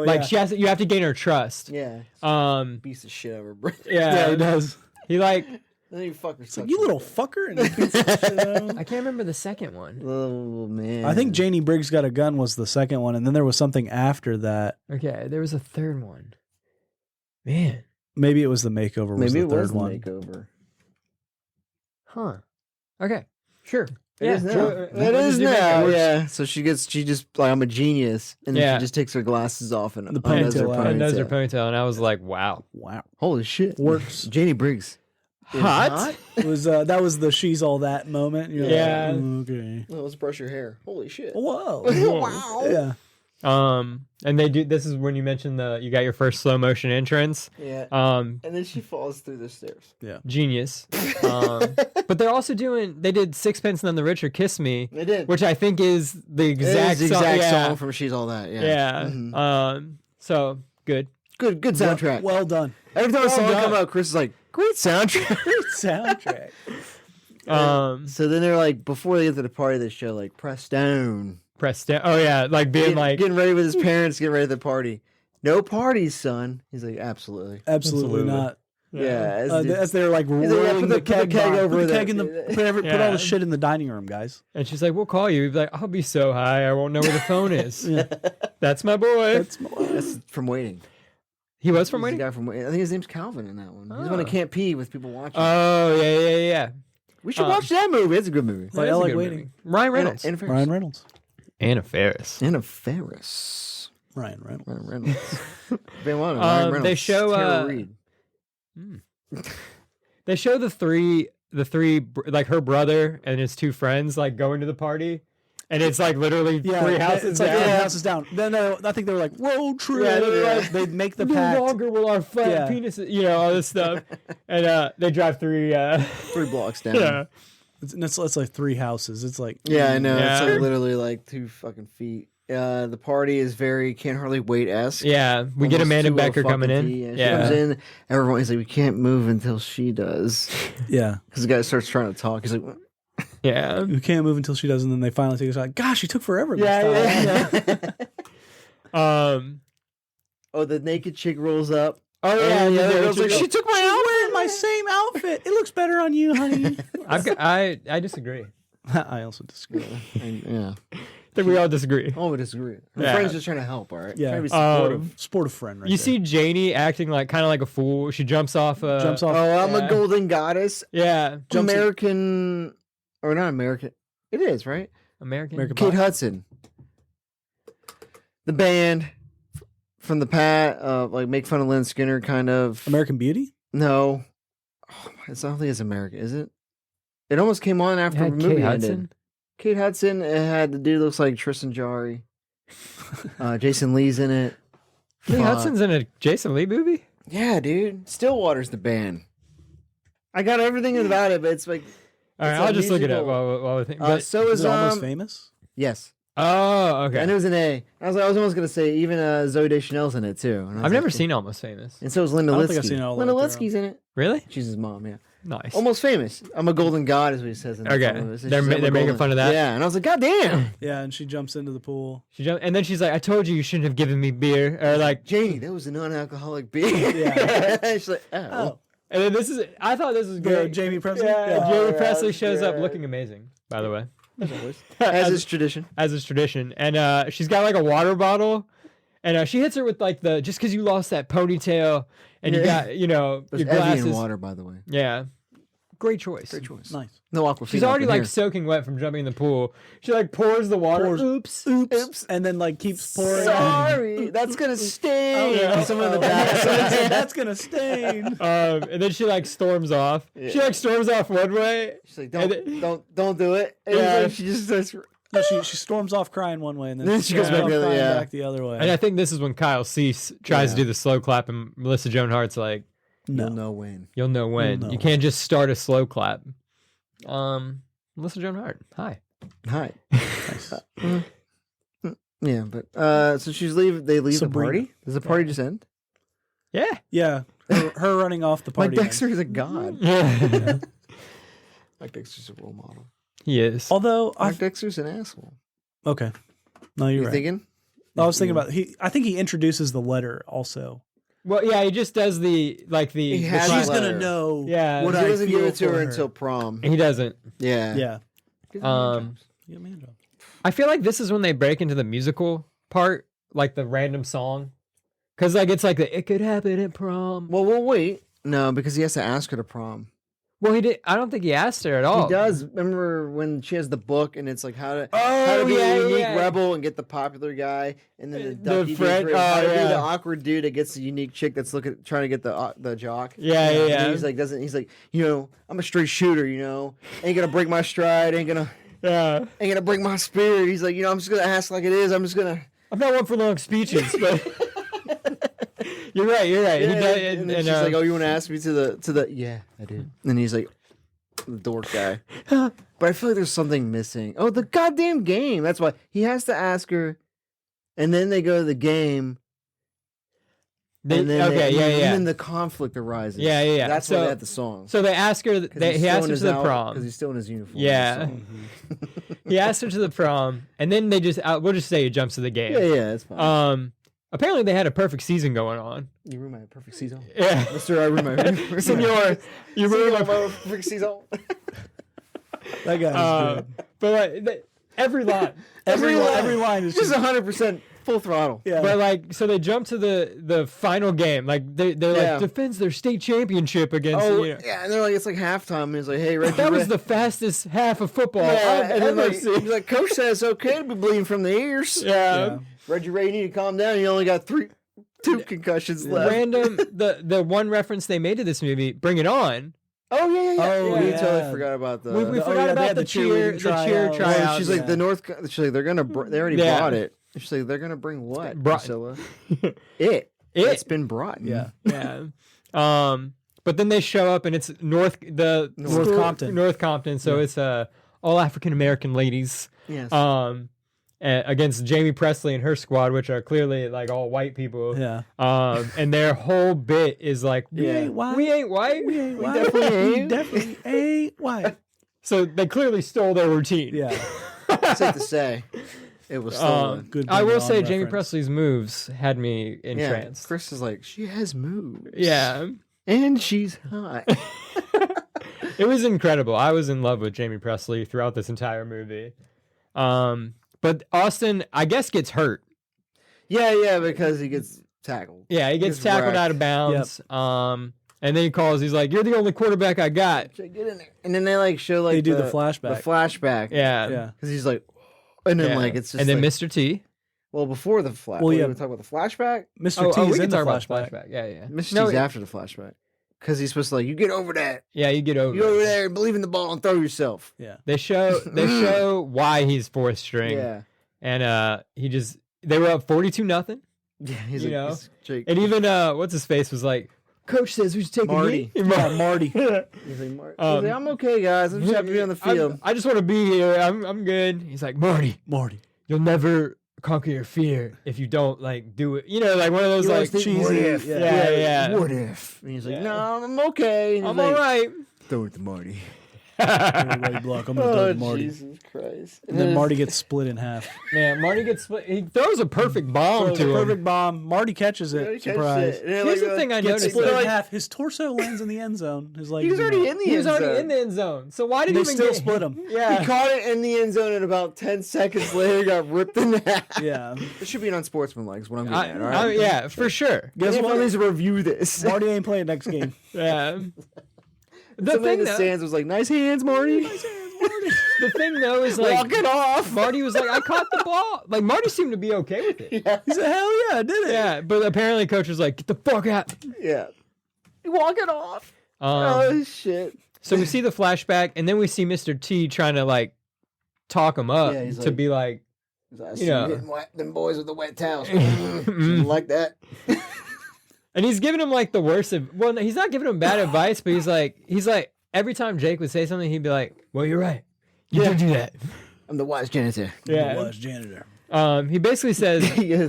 like yeah. you have to gain her trust. Yeah. Beats the shit out of her brother. Yeah, he does. He like, Then you fucker. It's like, you little fucker. And he beats the shit out of him. I can't remember the second one. Oh, man. I think Janie Briggs got a gun was the second one, and then there was something after that. Okay, there was a third one. Man, Maybe it was the makeover. Was Maybe the it third was the one. makeover. huh? Okay, sure. It Yeah, is now. sure. It Let's is do now. makeovers. Yeah. So she just like, I'm a genius, and then Yeah. she just takes her glasses off and The undoes her ponytail out. And ponytail. those are ponytail, and I was like, wow, Wow. Holy shit! Works. Janie Briggs. is hot. It was that was the she's all that moment. You're Yeah. Like, okay. Oh, let's brush your hair. Holy shit! Whoa. Wow. Yeah. And they do. This is when you mentioned you got your first slow motion entrance. Yeah. Um, And then she falls through the stairs. genius. But they're also they did Sixpence None the Richer, Kiss Me, They did. which I think is the exact It is the exact song. song from She's All That. Yeah. Yeah. Mhm. So good. Good soundtrack. Well done. Every time a song done. comes out, Chris is like, great soundtrack. Soundtrack. So then they're like, before they get to the party, they show like press down. Press down. Oh yeah, like being like getting ready with his parents, getting ready for the party. No parties, son. He's like, absolutely. Absolutely not. Yeah. As they're like He's like, yeah, rolling put the the keg, keg over over the there. keg in the put all Yeah. the shit in the dining room, guys. And she's like, "We'll call you." He's like, "I'll be so high, I won't know where the phone is." That's my boy. That's from Waiting. He was from He's the Waiting. guy from Waiting. I think his name's Calvin in that one. He's the one Oh. that can't pee with people watching. Oh yeah. We should watch that movie. It's a good movie. That I is a like good Waiting. movie. Ryan Reynolds. Anna Faris. Ryan Reynolds. Anna Faris. Anna Faris. Ryan Reynolds. Ryan Reynolds. Ryan Reynolds. They show, Tara Reid. They show the three like her brother and his 2 friends like going to the party, and it's like literally 3 houses it's like down. 3 houses down. Then I think they were like road trip. Yeah, they're like, They'd make the No pact. longer will our flat Yeah. penises, all this stuff, and they drive 3. 3 blocks down. Yeah. It's like 3 houses. It's like Yeah, I know. Yeah. It's like literally like 2 fucking feet. The party is very Can't Hardly Wait-esque. Yeah, we get Almost Amanda too Becker fucking coming in. tea. She Yeah. comes in. Everyone's like, we can't move until she does. yeah. Because the guy starts trying to talk. He's like, Yeah. We can't move until she does, and then they finally take us out. Gosh, she took forever. Yeah, this time. oh, the naked chick rolls up. Oh yeah, And the yeah. other yeah, girl's like, she took my I'm outfit. wearing my same outfit. It looks better on you, honey. I disagree. I also disagree. Yeah. I think we all disagree. Oh, we disagree. Her Yeah. friend's just trying to help, all right? Yeah. Trying to be supportive. Sportive friend, right You there. see Janie acting like kind of like a fool. She jumps off. Jumps off. Oh, I'm yeah. a golden goddess. Yeah, Jumps in- American. Or not American. It is, right? American. Kate Hudson. The band from the Pat, like make fun of Lynn Skinner, kind of. American Beauty? No. Oh, I don't think it's American, is it? It almost came on after Yeah, the movie Kate ended. Hudson. Kate Hudson. It had the dude looks like Tristan Jari. Jason Lee's in it. Kate Fuck. Hudson's in a Jason Lee movie. Yeah, dude. Stillwater's the band. I got everything about it, but it's like. All right, It's I'll a just look it up musical. while we think. So Is is it Almost Famous? Yes. Oh, okay. And it was an A. I was almost gonna say even Zoe Deschanel's in it too. And I was I've never like, seen Almost Famous. And so is Linda I don't Litsky. think I've seen it all the Linda way Litsky's in it. Really? She's his mom. Yeah. Nice. Almost Famous. I'm a golden god, is what he says. In the Okay. song. It says They're she's ma- I'm a they're making golden- fun of that? Yeah, and I was like, God damn, Yeah, and she jumps into the pool. She jumped, and then she's like, "I told you shouldn't have given me beer," or like, Janie, that was a non-alcoholic beer. Yeah. She's like, oh. and then this is. I thought this was The great. Jamie Presley? Yeah, Yeah. Jamie Oh, Presley that's shows up great. looking amazing. By the way, As is tradition. as is tradition, and she's got like a water bottle, And she hits her with like just because you lost that ponytail and you got, There's your glasses. Evian water, by the way. Yeah. Great choice. Great choice. Nice. No Aquafina. She's already up in like here. soaking wet from jumping in the pool. She like pours the water. Pours- Oops. And then like keeps pouring. Sorry, that's gonna sting. yeah. Someone in the back. That's gonna stain. And then she like storms off. Yeah. She like storms off one way. She's like, And don't do it. And Yeah. she just starts. No, she storms off crying one way and then Then she goes back the other- crying yeah. back the other way. And I think this is when Kyle Cease tries to do the slow clap, and Melissa Joan Hart's like, You'll know when. "You'll know when. know You can't just start a slow clap." Melissa Joan Hart, hi. Hi. Nice. Yeah, but so she's leave. They leave Sabrina. the party. Does the party just end? Yeah. Yeah, her running off the Mike party. Dexter is a god. Yeah. Mike Dexter's a role model. He is. Although Mike Dexter's an asshole. okay, no, you're You right. thinking? I was thinking about I think he introduces the letter also. Well, yeah, he just does the He the has clap. She's letter. gonna know. Yeah. what He I doesn't give feel it to for her until prom. He doesn't. Yeah. Yeah. Gives him hand Um, jobs. Yeah, man, job. I feel like this is when they break into the musical part, like the random song. Cause like it's like it could happen at prom. Well, we'll wait. No, because he has to ask her to prom. Well, he did. I don't think he asked her at all. He does. Remember when she has the book and it's like how to Oh, be yeah, a unique yeah. rebel and get the popular guy, and then the ducky friend- dude, how oh, to be yeah. the awkward dude that gets the unique chick that's trying to get the jock. Yeah, yeah, And yeah. he's like he's like I'm a straight shooter. Ain't gonna break my stride. Ain't gonna break my spirit. He's like I'm just gonna ask like it is. I'm just gonna. I'm not one for long speeches, but you're right. You're right. Yeah, He does, and then she's like, "Oh, you want to ask me to the?" Yeah, I did. And he's like, the dork guy. But I feel like there's something missing. Oh, the goddamn game. That's why he has to ask her, and then they go to the game. And then okay, yeah, And yeah. then the conflict arises. Yeah, yeah, yeah. That's So- why they had the song. So they ask her. He asked her to the because prom. he's still in his uniform. Yeah. So- He asked her to the prom, and then they just. We'll just say he jumps to the game. yeah, it's fine. Apparently they had a perfect season going on. You ruined my perfect season, Yeah. Mister. I ruined my Senor, you ruined my perfect season. That guy is good. But like every line, Every line is Just just 100% full throttle. yeah. But like, so they jump to the final game. Like they're Yeah. like defends their state championship against. Oh, you know. yeah, and they're like, it's like halftime. And he's like, hey, Reggie. That was the fastest half of football yeah, I've and then ever like, seen. he's like, Coach says it's okay to be bleeding from the ears. Yeah. Reggie Ray, you need to calm down. You only got two concussions left. Random. The one reference they made to this movie, Bring It On. Oh yeah. Oh, We yeah. totally forgot about the. We Oh, forgot yeah, they about had the the cheer cheerleading tryouts. tryouts. She's like She's like they're gonna. They already Yeah. bought it. She's like they're gonna bring what? Brought- Priscilla. It's been brought. yeah. Yeah. But then they show up and it's North Compton. North Compton. So it's all African American ladies. Yes. Against Jamie Presley and her squad, which are clearly like all white people. Yeah. And their whole bit is like, we Yeah. ain't white. We ain't white. We ain't white. definitely We ain't. definitely ain't white. So they clearly stole their routine. Yeah. Safe to say, it was stolen. Good. I will Bring It say On Jamie reference. Presley's moves had me Yeah. entranced. Chris is like, she has moves. Yeah. And she's hot. It was incredible. I was in love with Jamie Presley throughout this entire movie. But Austin, I guess, gets hurt. yeah, because he gets tackled. Yeah, he gets Gets tackled wrecked. out of bounds. And then he calls. He's like, "You're the only quarterback I got." Get in there. And then they like show like They do the flashback. The flashback. Yeah. Yeah. Because he's like, and then Yeah. like it's just and then like, Mr. T. well before the flash. Well, Well, yeah. we talk about the flashback. Mr. T we is can in the talk about flashback. Yeah, yeah. Mr. No, T's after the flashback. Because he's supposed to like, you get over that. Yeah, you get over. You go over it. there, believe in the ball, and throw yourself. Yeah. They show why he's fourth string. Yeah. And they were up 42-0. Yeah. He's You like, know? he's Jake. And even what's his face was like, "Coach says we should take Marty. a knee." Yeah, Marty. He's like, Mark. He's like, I'm okay, guys. I'm just happy to be on the field. I just want to be here. I'm good. He's like, Marty, you'll never conquer your fear if you don't like do it. You know, like one of those You like always think, cheesy. what if? Yeah. Yeah. What if? And he's like, Yeah. no, I'm okay. And he's I'm like, all right. throw it to Marty. Everybody block. I'm gonna throw to Marty. Jesus Christ! And then Marty gets split in half. Man, Marty gets split. He throws a perfect bomb Throws a to him. perfect bomb. Marty catches it. Marty catches Surprise. it. And then, Here's the thing I Gets noticed. split though. in half. His torso lands in the end zone. His legs He was do already not. in the He end was zone. already in the end zone. So why did They he even still get split him. Yeah. He caught it in the end zone, and about 10 seconds later, got ripped in half. Yeah. It should be an unsportsmanlike. Is what I'm getting at. All right. Yeah, for sure. Guess NFL what? needs to review this. Marty ain't playing next game. Yeah. The Somebody in thing, the though, stands was like, "Nice hands, Marty." the thing though is like Walk it off. Marty was like, I caught the ball. Like Marty seemed to be okay with it. Yeah. He said, "Hell yeah, I did it." Yeah, but apparently coach was like, get the fuck out. Yeah. Walk it off. Um, Oh shit. so we see the flashback, and then we see Mr. T trying to like talk him up Yeah, he's to like- be like, I see you hitting them boys with the wet towels. Like that. and he's giving him like the worst of. Well, no, he's not giving him bad advice, but he's like every time Jake would say something, he'd be like, "Well, you're right. You don't do that." I'm the wise janitor. Yeah. Was janitor. He basically says, Yeah.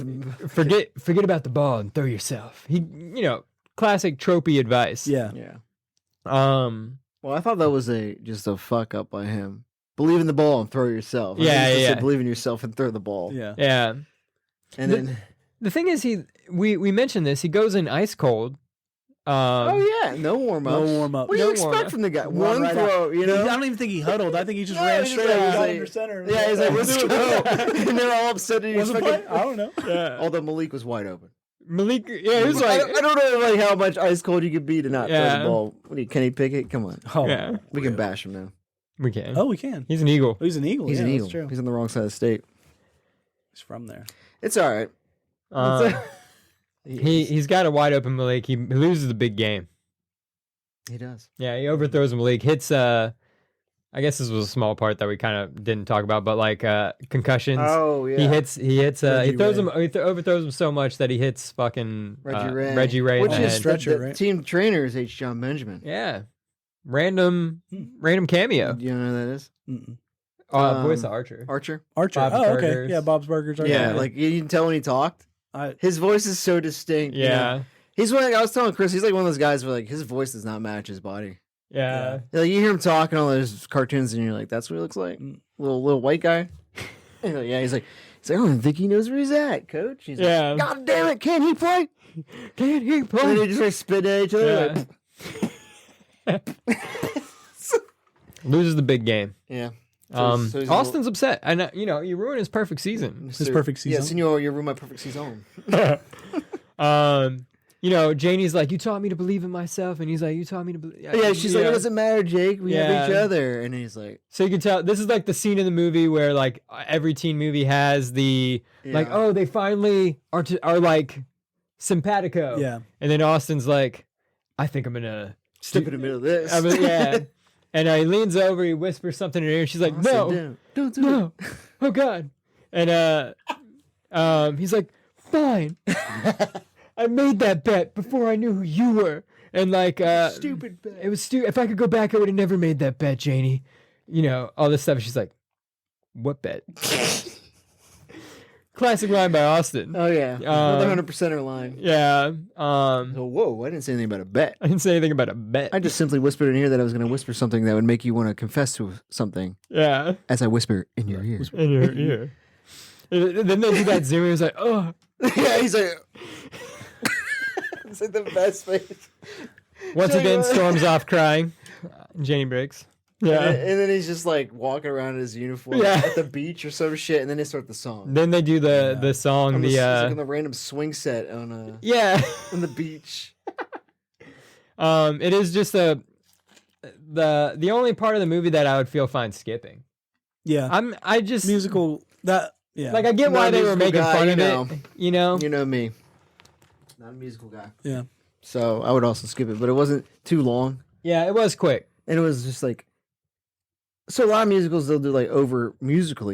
forget about the ball and throw yourself. He, classic tropey advice. Yeah. Yeah. Um. Well, I thought that was just a fuck up by him. Believe in the ball and throw yourself. I Yeah, think he just yeah. said believe in yourself and throw the ball. Yeah. Yeah. And then, The thing is, we mentioned this. He goes in ice cold. oh yeah, no warm ups. No warm up. What do you No expect warm-up. from the guy? Run One right throw, you know. I don't even think he huddled. I think he just No, ran he's straight just up. like- Got he's under like- center. Yeah, he's like, let's go. And they're all upset. And he's Was it fucking, play? I don't know. Yeah. although Malik was wide open. Malik. Yeah, he was I, like, I don't know like how much ice cold you could be to not throw Yeah. the ball. What do you, Kenny Pickett? Come on, Oh, Yeah. we can bash him now. we can. Oh, we can. He's an eagle. Oh, he's an eagle. He's yeah, an that's eagle. true. He's on the wrong side of the state. He's from there. It's all right. He's got a wide open Malik. He loses the big game. He does. Yeah, he overthrows Malik. Hits. I guess this was a small part that we kind of didn't talk about, but like concussions. Oh yeah. He hits. He Reggie throws Ray. him. Overthrows him so much that he hits fucking Reggie Ray. in Which the is head. Stretcher, the right? team trainer is H. John Benjamin. Yeah, random cameo. Do you know who that is? Mm-mm. Voice of Archer. Archer. Archer. Bob's oh, okay. Burgers. Yeah, Bob's Burgers. Archer. Yeah, like you can tell when he talked. His voice is so distinct. you know? Yeah, He's one. I was telling Chris, he's like one of those guys where like his voice does not match his body. yeah. Like you hear him talking all those cartoons, and you're like, "That's what he looks like." Little white guy. And you're like, yeah, he's like, I don't think he knows where he's at, Coach. He's Yeah. like, God damn it, can he play? Can he And play? then they just like spit at each other. Yeah. Like, Loses the big game. yeah. So he's a Austin's upset, and you ruined his perfect season. His perfect season. Yeah, Senor, you ruined my perfect season. Janie's like, you taught me to believe in myself, and he's like, you taught me to believe. Yeah, she's like, it doesn't matter, Jake. We have each Yeah. other. And he's like, So you can tell this is like the scene in the movie where like every teen movie has the like, Yeah. oh, they finally are like simpatico. Yeah. And then Austin's like, I think I'm gonna step in the middle of this. yeah. And he leans over, he whispers something in her ear, and she's like, no, Don't do no, it. oh God. And he's like, fine. I made that bet before I knew who you were. And like Stupid bet. it was stupid. If I could go back, I would have never made that bet, Janie. All this stuff. She's like, what bet? Classic line by Austin. Oh, yeah. Another 100%er line. Yeah. So, whoa, I didn't say anything about a bet. I didn't say anything about a bet. I just simply whispered in here that I was going to whisper something that would make you want to confess to something Yeah. as I whisper in your ear. In your ear. And then they do that zoom. He was like, oh. Yeah, he's like... It's like the best face. Once Janie- again, storms off crying. Janie breaks. Yeah. And then he's just like walking around in his uniform Yeah. at the beach or some shit, and then they start the song. Then they do the song. On The it's like on the random swing set on yeah. on the beach. It is just the only part of the movie that I would feel fine skipping. Yeah. I just Musical. That. Yeah. like I get why Not a they were musical making guy, fun you of know. it. You know. You know me. Not a musical guy. Yeah. So I would also skip it, but it wasn't too long. Yeah, it was quick. And it was just like, so a lot of musicals, they'll do like over musical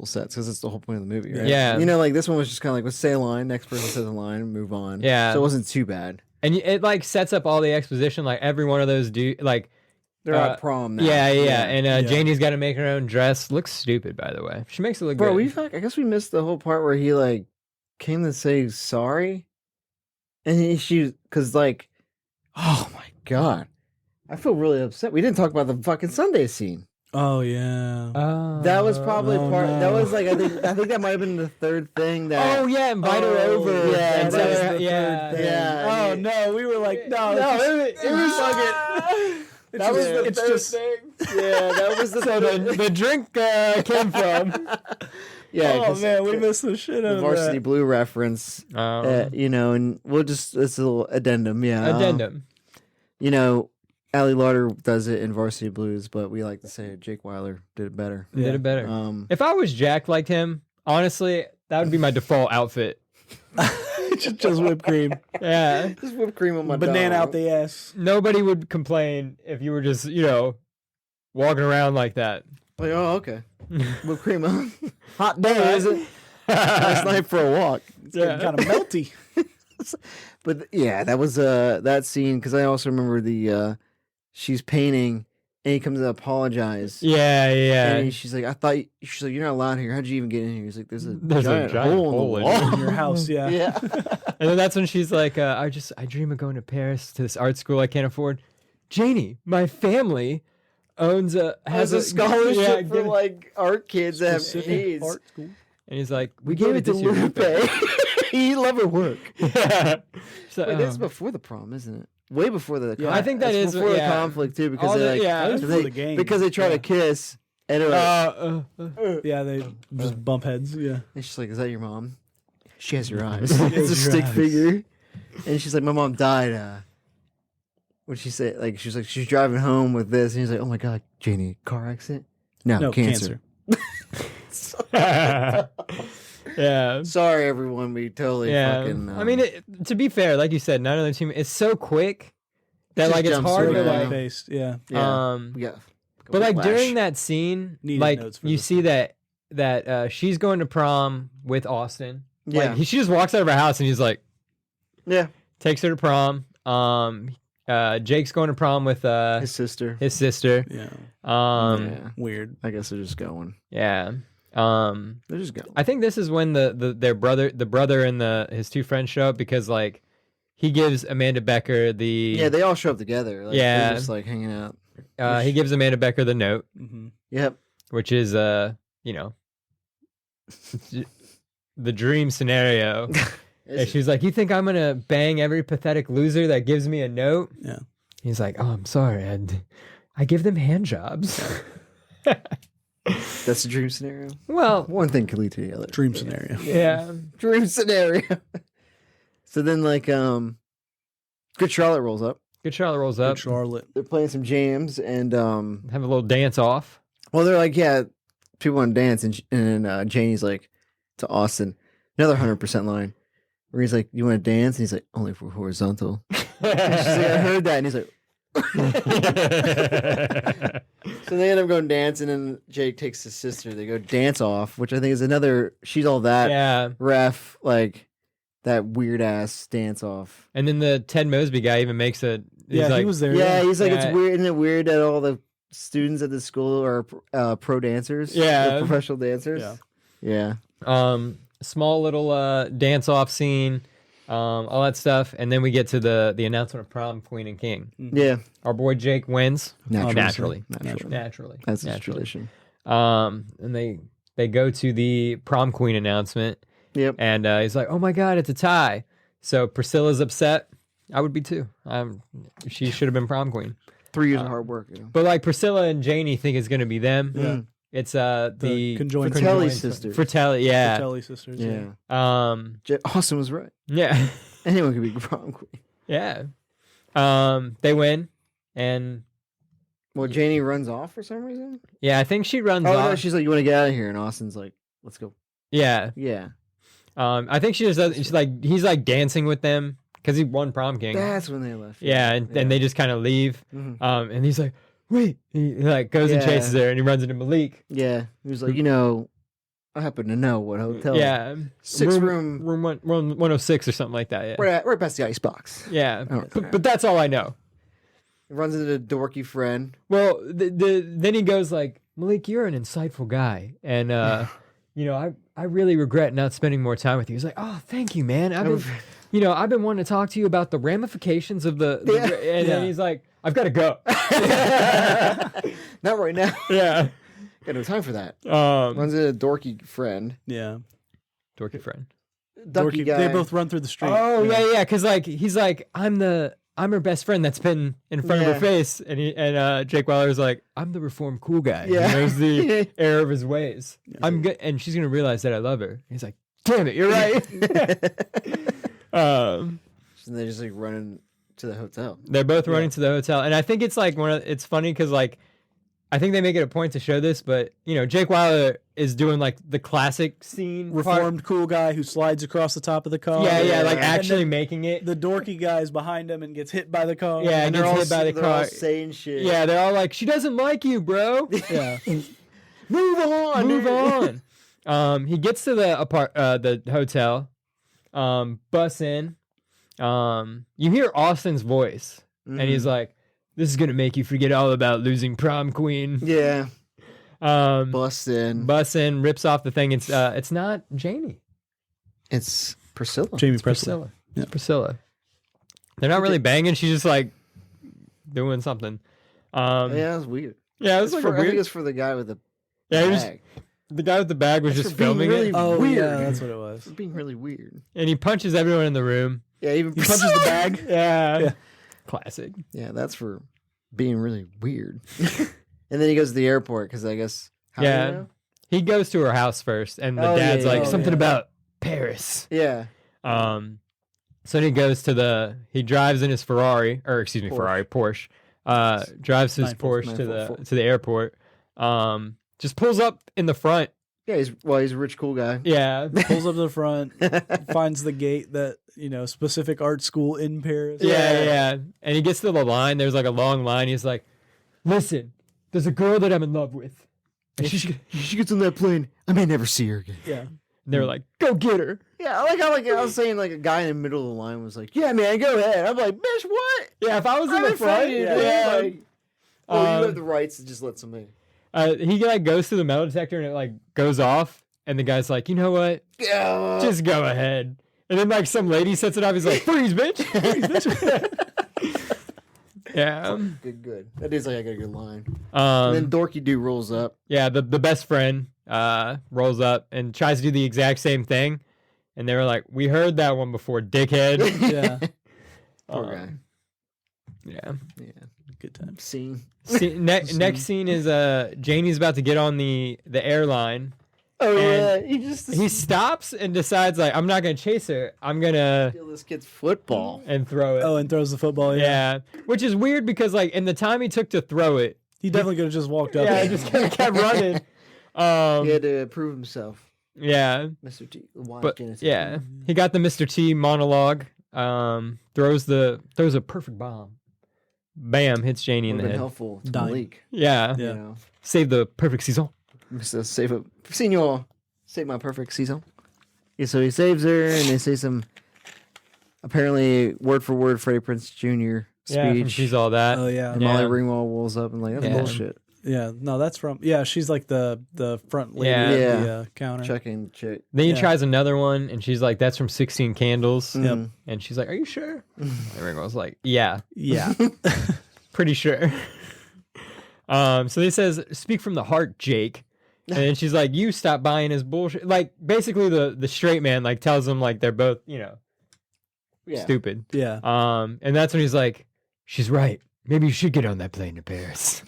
sets because that's the whole point of the movie, right? Yeah. Like this one was just kind of like, let's say a line, next person says a line, and move on. Yeah. So it wasn't too bad. And it like sets up all the exposition. Like every one of those like. They're at prom now. Yeah. And Yeah. Janie's got to make her own dress. Looks stupid, by the way. She makes it look Bro, good. I guess we missed the whole part where he like came to say sorry. And because like, oh my God. I feel really upset. We didn't talk about the fucking Sunday scene. Oh yeah. That was probably Oh, part. no. That was like I think that might have been the third thing that. Oh yeah, invite her over. yeah, and that was tell her- the yeah. third thing. Yeah, Oh and no, we were like, no, No, it's it was fucking. That was the it's third just thing. Yeah, that was the So the drink came from. Yeah, oh 'cause man, we missed the shit out the of Varsity that. Blue reference. You know, and we'll just it's a little addendum. Yeah, Addendum. You know, Ali Lauder does it in Varsity Blues, but we like to say Jake Weiler did it better. Did it better. If If I was jacked like him, honestly, that would be my default outfit. just whipped cream, Yeah. just whipped cream on my banana dog. out the ass. Nobody would complain if you were just, walking around like that. Like, oh, okay, whipped cream on. Hot day, is it? Last night for a walk. It's getting kind of melty. But yeah, that was that scene because I also remember the she's painting and he comes to apologize. Yeah, yeah. And she's like, she's like, you're not allowed here. How'd you even get in here? He's like, there's a There's giant hole in the wall. In your house, yeah. Yeah. And then that's when she's like, I dream of going to Paris to this art school I can't afford. Janie, my family has a scholarship for give- like art kids that have Specific AIDS. art school. And he's like, We gave it to this year Lupe. You love her work. Yeah. So, Wait, that's before the prom, isn't it? Way before the Yeah, I think that that's is- before the yeah. conflict too, because All they the- like yeah. That's they- before the game. because they try Yeah. to kiss. Anyway, Yeah, they just bump heads. Yeah. and she's like, "Is that your mom?" She has your eyes. She It's has a your stick eyes. figure. And she's like, "My mom died." What'd she say? Like she was like, she's driving home with this, and he's like, "Oh my god, Janie, car accident? No, cancer." Yeah. Sorry, everyone. We totally Yeah. fucking. I mean, to be fair, like you said, none of the team. It's so quick that Just like it's jumps hard to around. like. Based, yeah. yeah, Um, yeah. but like Whiplash. during that scene, Needed like notes for you this see that she's going to prom with Austin. Yeah. Like she just walks out of her house and he's like Yeah, takes her to prom. Jake's going to prom with his sister. his sister. Yeah. Yeah, Weird. I guess they're just going. Yeah. They're just going. I think this is when the brother and his two friends show up because like he gives Amanda Becker the Yeah, they all show up together. Like, Yeah. they're just like hanging out. he gives Amanda Becker the note, Mm-hmm. Yep. which is the dream scenario. And she's like, "You think I'm gonna bang every pathetic loser that gives me a note?" Yeah. He's like, "Oh, I'm sorry, I give them hand jobs." That's the dream scenario. Well, One thing can lead to the other. Dream scenario. yeah. Dream scenario. So then, like, Good Charlotte rolls up. Good Charlotte rolls up, Charlotte. They're playing some jams, and have a little dance off. well, they're like, yeah, people want to dance, and Janie's like to Austin, another 100% line, where he's like, "You want to dance?" And he's like, "Only for horizontal." And she's like, "I heard that," and he's like. So they end up going dancing, and Jake takes his sister. They go dance off, which I think is another. She's all that Yeah. ref, like that weird ass dance off. And then the Ted Mosby guy even makes a. He's Yeah, like, he was there. Yeah, he's like, Yeah. it's weird. Isn't it weird that all the students at the school are pro dancers? Yeah. They're professional dancers. Yeah. Yeah. Small little dance off scene, all that stuff, and then we get to the announcement of prom queen and king. Yeah. Our boy Jake wins Naturally. naturally. That's his naturally. tradition. And they go to the prom queen announcement, Yep. and he's like, "Oh my god, it's a tie." So Priscilla's upset. I would be too. She should have been prom queen. 3 years of hard work. You know? But like Priscilla and Janie think it's gonna be them. Yeah. It's the conjoined Fratelli sisters. sisters. Fratelli, yeah. Fratelli sisters. Yeah. Austin was right. Yeah. Anyone could be prom queen. Yeah. They win, and Well, Janie runs off for some reason. yeah, I think she runs Oh, off. no, she's like, "You want to get out of here?" And Austin's like, "Let's go." Yeah. Yeah. I think she just does. She's like, he's like dancing with them because he won prom king. That's when they left. Yeah, and they just kind of leave. Mhm. And he's like, "Wait!" He like goes and Yeah. chases her, and he runs into Malik. Yeah. He was like, I happen to know what hotel. Yeah, Six room. room 106 or something like that. Yeah, Right past the ice box. yeah. don't care. But that's all I know. Runs into a dorky friend. Well, then he goes like, "Malik, you're an insightful guy, and I really regret not spending more time with you." He's like, "Oh, thank you, man. I've been wanting to talk to you about the ramifications of the Yeah. and then he's like, I've got to go. Not right now. Yeah. Got no time for that. One's a dorky friend. Yeah. Dorky friend. Ducky guy. They both run through the street. Oh yeah. Because like he's like, I'm her best friend that's been in front of her face, and Jake Wilder's like, I'm the reformed cool guy. Yeah. He knows the error of his ways. I'm good, and she's gonna realize that I love her. He's like, damn it, you're right. So they're just like running to the hotel. They're both running to the hotel, and I think it's like it's funny because like I think they make it a point to show this, but you know, Jake Wilder is doing like the classic scene, Reformed cool guy who slides across the top of the car. Yeah, like And actually then making it. The dorky guy's behind him and gets hit by the car. Yeah, and they're gets all hit by the they're car. all saying shit. Yeah, they're all like, she doesn't like you, bro. Yeah. Move on. Move on. He gets to the hotel, bus in. You hear Austin's voice, and he's like, "This is gonna make you forget all about losing prom queen." Yeah. Bust in, rips off the thing. It's not Janie. It's Priscilla. Jamie It's Presley. Priscilla. It's Priscilla. They're not really banging. She's just like doing something. Yeah, it's weird. Yeah, it was like a I think weird. it's for the guy with the Yeah, bag. the guy with the bag was That's just for being filming really it, Oh, weird. yeah, that's what it was. It's being really weird. and he punches everyone in the room. Yeah, even He punches the bag. Yeah, classic. Yeah, that's for being really weird. And then he goes to the airport because I guess. How do you know? He goes to her house first, and the Oh, dad's yeah, like yeah. something about Paris. Yeah. So he goes to he drives in his Ferrari, or excuse me, Porsche. Drives his 944, Porsche to the airport. Just pulls up in the front. Yeah, he's a rich, cool guy. Yeah, Pulls up to the front, finds the gate that, specific art school in Paris. yeah. And he gets to the line. There's like a long line. He's like, "Listen, there's a girl that I'm in love with." And She gets on that plane. I may never see her again. Yeah. and they're like, "Go get her." Yeah, I like how I was saying a guy in the middle of the line was like, "Yeah, man, go ahead." I'm like, "Bitch, what?" Yeah, if I was in I'm the in front front, of you, yeah. dude. Like, well, you Um, have the rights to just let somebody. He like goes through the metal detector and it like goes off, and the guy's like, "You know what? Yeah. Just go ahead." And then like some lady sets it off. He's like, "Freeze, bitch!" Freeze, bitch. Yeah. Good. That is like a good line. Um. And then Dorky Dude rolls up. Yeah. The best friend rolls up and tries to do the exact same thing, and they were like, "We heard that one before, dickhead." Yeah. Poor guy. Yeah. Yeah. Good time. Scene. Next scene is Janie's about to get on the airline. Oh And yeah. He stops and decides like, I'm not gonna chase her. I'm gonna steal this kid's football. and throw it. Oh, and throws the football. Yeah, which is weird because like in the time he took to throw it, He definitely could have just walked up. yeah, he just kind of kept running. He had to prove himself, Yeah, Mr. T. but yeah, he got the Mr. T monologue. Throws a perfect bomb. Bam, hits Janie in the been head. helpful to Dying. Malik. Yeah, Yeah. You know, save the perfect season. Mr. Senor, save my perfect season. Yeah, so he saves her, and they say some apparently word for word Freddie Prinze Jr. Yeah, from speech. She's All That. Oh yeah. and Yeah. Molly Ringwald rolls up and like, that's Yeah. bullshit. Yeah. No, that's from. Yeah, she's like the front lady Yeah. at the Yeah. counter. Checking chick. Then he Yeah. tries another one, and she's like, "That's from 16 Candles." Yep. Mm. And she's like, "Are you sure?" And Ringwald's like, "Yeah, Yeah. pretty sure." So he says, "Speak from the heart, Jake." And then she's like, "You stop buying his bullshit." Like basically, the straight man like tells them like they're both Yeah. stupid. Yeah. And that's when he's like, "She's right. Maybe you should get on that plane to Paris."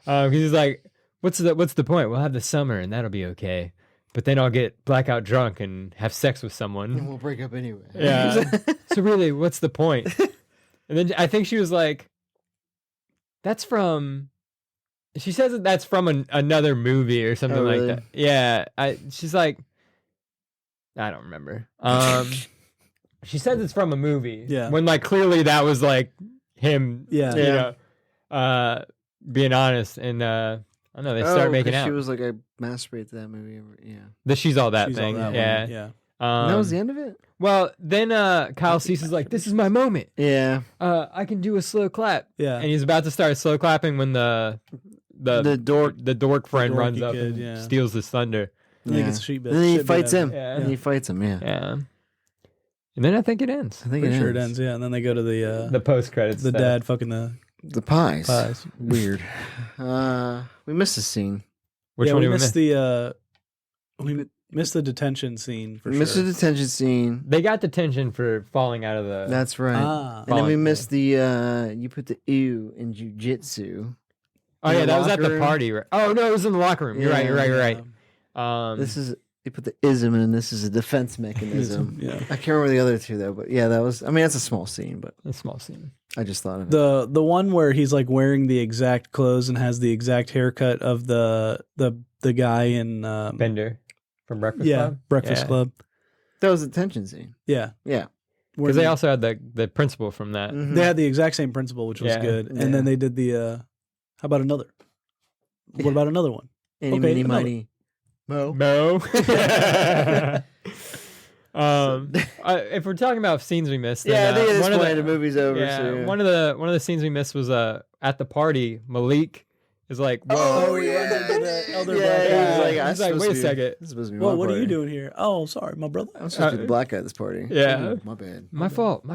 Because he's like, "What's the point? We'll have the summer and that'll be okay. But then I'll get blackout drunk and have sex with And someone." we'll break up anyway. Yeah. So really, what's the point? And then I think she was like, "That's from." She says that that's from another movie or something Oh, like really? that. Yeah. She's like, I don't remember. She says it's from a movie. Yeah. When like clearly that was like him. Yeah. You Yeah. know, being honest, and I don't know, they start making 'cause out. She was like, I masturbate to that movie. Yeah. The She's All That She's all thing. that one. Yeah. Yeah. And that was the end of it? Well, then Kyle Cease is like, "This is my moment. Yeah. I can do a slow clap." Yeah. And he's about to start slow clapping when the dork friend dorky runs up kid, and yeah. steals his thunder. And then he Yeah. gets a sheet bit. And then he shit beat fights out him. of Yeah. And he fights him, yeah. Yeah. And then I think it ends. I think Pretty sure it ends. Yeah. And then they go to the The post credits. dad fucking the The pies. Pies. Weird. We missed a scene. Which one we do we missed miss? we missed the detention scene for We missed sure. the detention scene. They got detention for falling out of the. That's right. Ah. And then we Fine. missed the you put the ew in jujitsu. Oh in yeah, the that was at locker the room. party. Right? Oh no, it was in the locker room. You're right. You're right. You're right. This is you put the ism and this is a defense mechanism. Yeah. I can't remember the other two though, but yeah, that was. I mean, that's a small scene, but a small scene. I just thought of it. The one where he's like wearing the exact clothes and has the exact haircut of the guy in Bender from Breakfast yeah, Club. Breakfast Yeah. Club. That was a detention scene. Yeah. Yeah. Because they also had the principal from that. Mhm. They had the exact same principle, which was Yeah. good. Yeah. And then they did the how about another? What about another one? Any, Okay, mini, another. mighty, mo. Mo. If we're talking about scenes we missed, then, Yeah, I think at this one of point the movie's over. yeah, so, yeah. one of the scenes we missed was at the party. Malik is like, whoa. Oh, he yeah. runs into the elder Yeah, brother. he's like, He's "I'm like, supposed wait to a be- second. This is supposed to be Well, my what are you party. doing here? Oh, sorry, my brother. I'm supposed to be the black guy at this party. Yeah. Oh, my bad. My fault.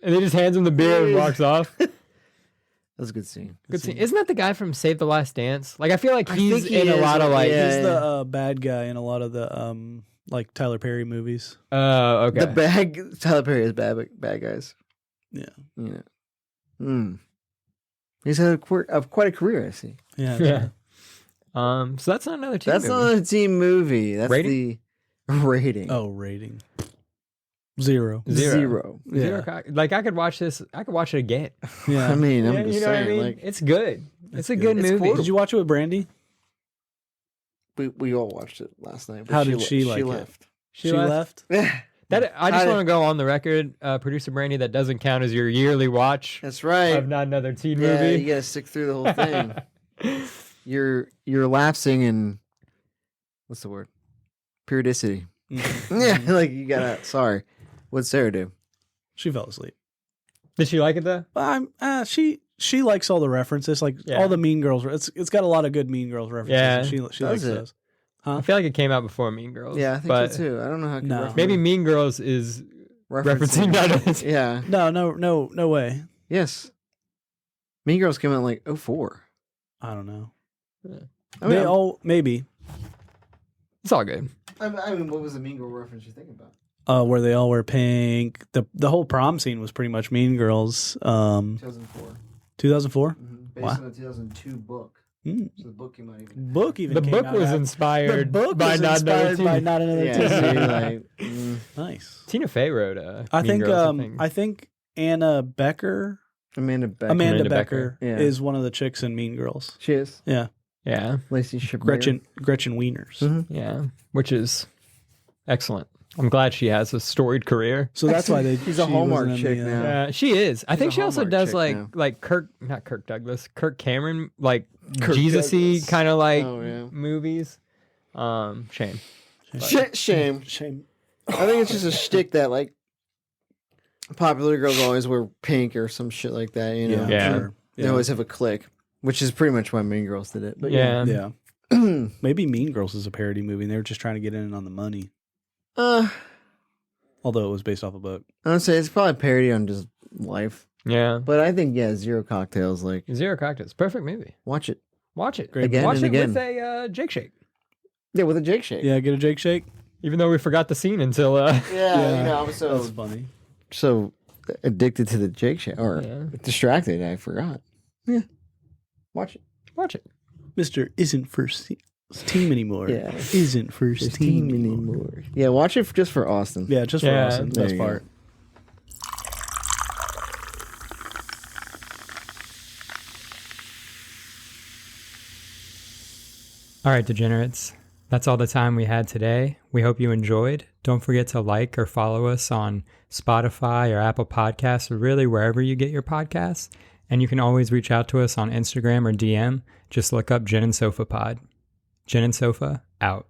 And he just hands him the beer and walks off. That was a good scene. Good scene. Isn't that the guy from Save the Last Dance? Like, I feel like I he's think he in a is, lot of like. yeah. He's the bad guy in a lot of the like Tyler Perry movies. Oh, okay. The bad Tyler Perry is bad guys. Yeah. Yeah. Hmm. He's had quite a career, I see. Yeah. Yeah. So that's not another team That's movie. not a team movie. That's Rating? the rating. Oh, rating 0. Zero. Zero Yeah. like I could watch this. I could watch it again. Yeah. I mean, I'm Yeah, just you know what I saying, mean? like It's good. It's a good. good It's movie. Did you watch it with Brandy? we all watched it last night. But How did she like it? left. She left. That's That I just How want to go on the record, producer Brandy. That doesn't count as your yearly watch right. of not another teen Yeah, movie. you gotta stick through the whole thing. You're lapsing in what's the word? Periodicity. Yeah, like you gotta. Sorry, what'd Sarah do? She fell asleep. Did she like it though? She likes all the references, like Yeah. all the Mean Girls. It's got a lot of good Mean Girls references. Yeah. and she Does likes it? those. I feel like it came out before Mean Girls. Yeah, I think but so too. I don't know how. I could No. reference- maybe Mean Girls is referencing none of this. Yeah. No way. Yes. Mean Girls came out in like 04. I don't know. I mean, Maybe It's all good. I mean, what was the Mean Girl reference you're thinking about? where they all wear pink. The whole prom scene was pretty much Mean Girls. 2004. 2004. Based Wow. on the 2002 book. Mm. So the book came out even. Book even The came book out was after- inspired The book by was not another inspired by teen. not another Yeah, teen. so you're like, Nice. Tina Fey wrote I Mean think Girls, I think Anna Becker. Amanda Becker. Amanda Becker. Becker Yeah. is one of the chicks in Mean Girls. She is. Yeah. Yeah, Lacey Chabert. Gretchen Wieners. Mhm. yeah, which is excellent. I'm glad she has a storied career. So that's why they. She's a she Hallmark wasn't in chick the, now. Yeah, she is. I She's think a she also Hallmark does chick now. like Kirk Douglas, Kirk Cameron, like Kirk Jesus-y Douglas. kind of like Oh, yeah. movies. Shame. Shame. Shame. I think it's just a shtick that like popular girls always wear pink or some shit like that. You know. Yeah. Sure. They always have a clique, which is pretty much why Mean Girls did it. But Yeah. Yeah. yeah. Maybe Mean Girls is a parody movie and they were just trying to get in on the money. I Although it was based off a book. would say it's probably a parody on just life. Yeah. But I think Zero Cocktails. Like, Zero Cocktails. Perfect movie. watch it. Watch it. Great Again Watch and it again. with a Jake Shake. Yeah, with a Jake Shake. Yeah, get a Jake Shake. Even though we forgot the scene until Yeah, you know, I was That's funny. so addicted to the Jake Shake or Yeah. distracted, I forgot. Yeah, watch it. watch it. Mr. isn't first team anymore. Yeah. Isn't first There's team team anymore. Yeah, watch it just for Austin. Yeah, just for Yeah, Austin. there Best you go. part. All right, Degenerates. That's all the time we had today. We hope you enjoyed. Don't forget to like or follow us on Spotify or Apple Podcasts or really wherever you get your podcasts. And you can always reach out to us on Instagram or DM. Just look up Gin and Sofa Pod. Gin and Sofa, out.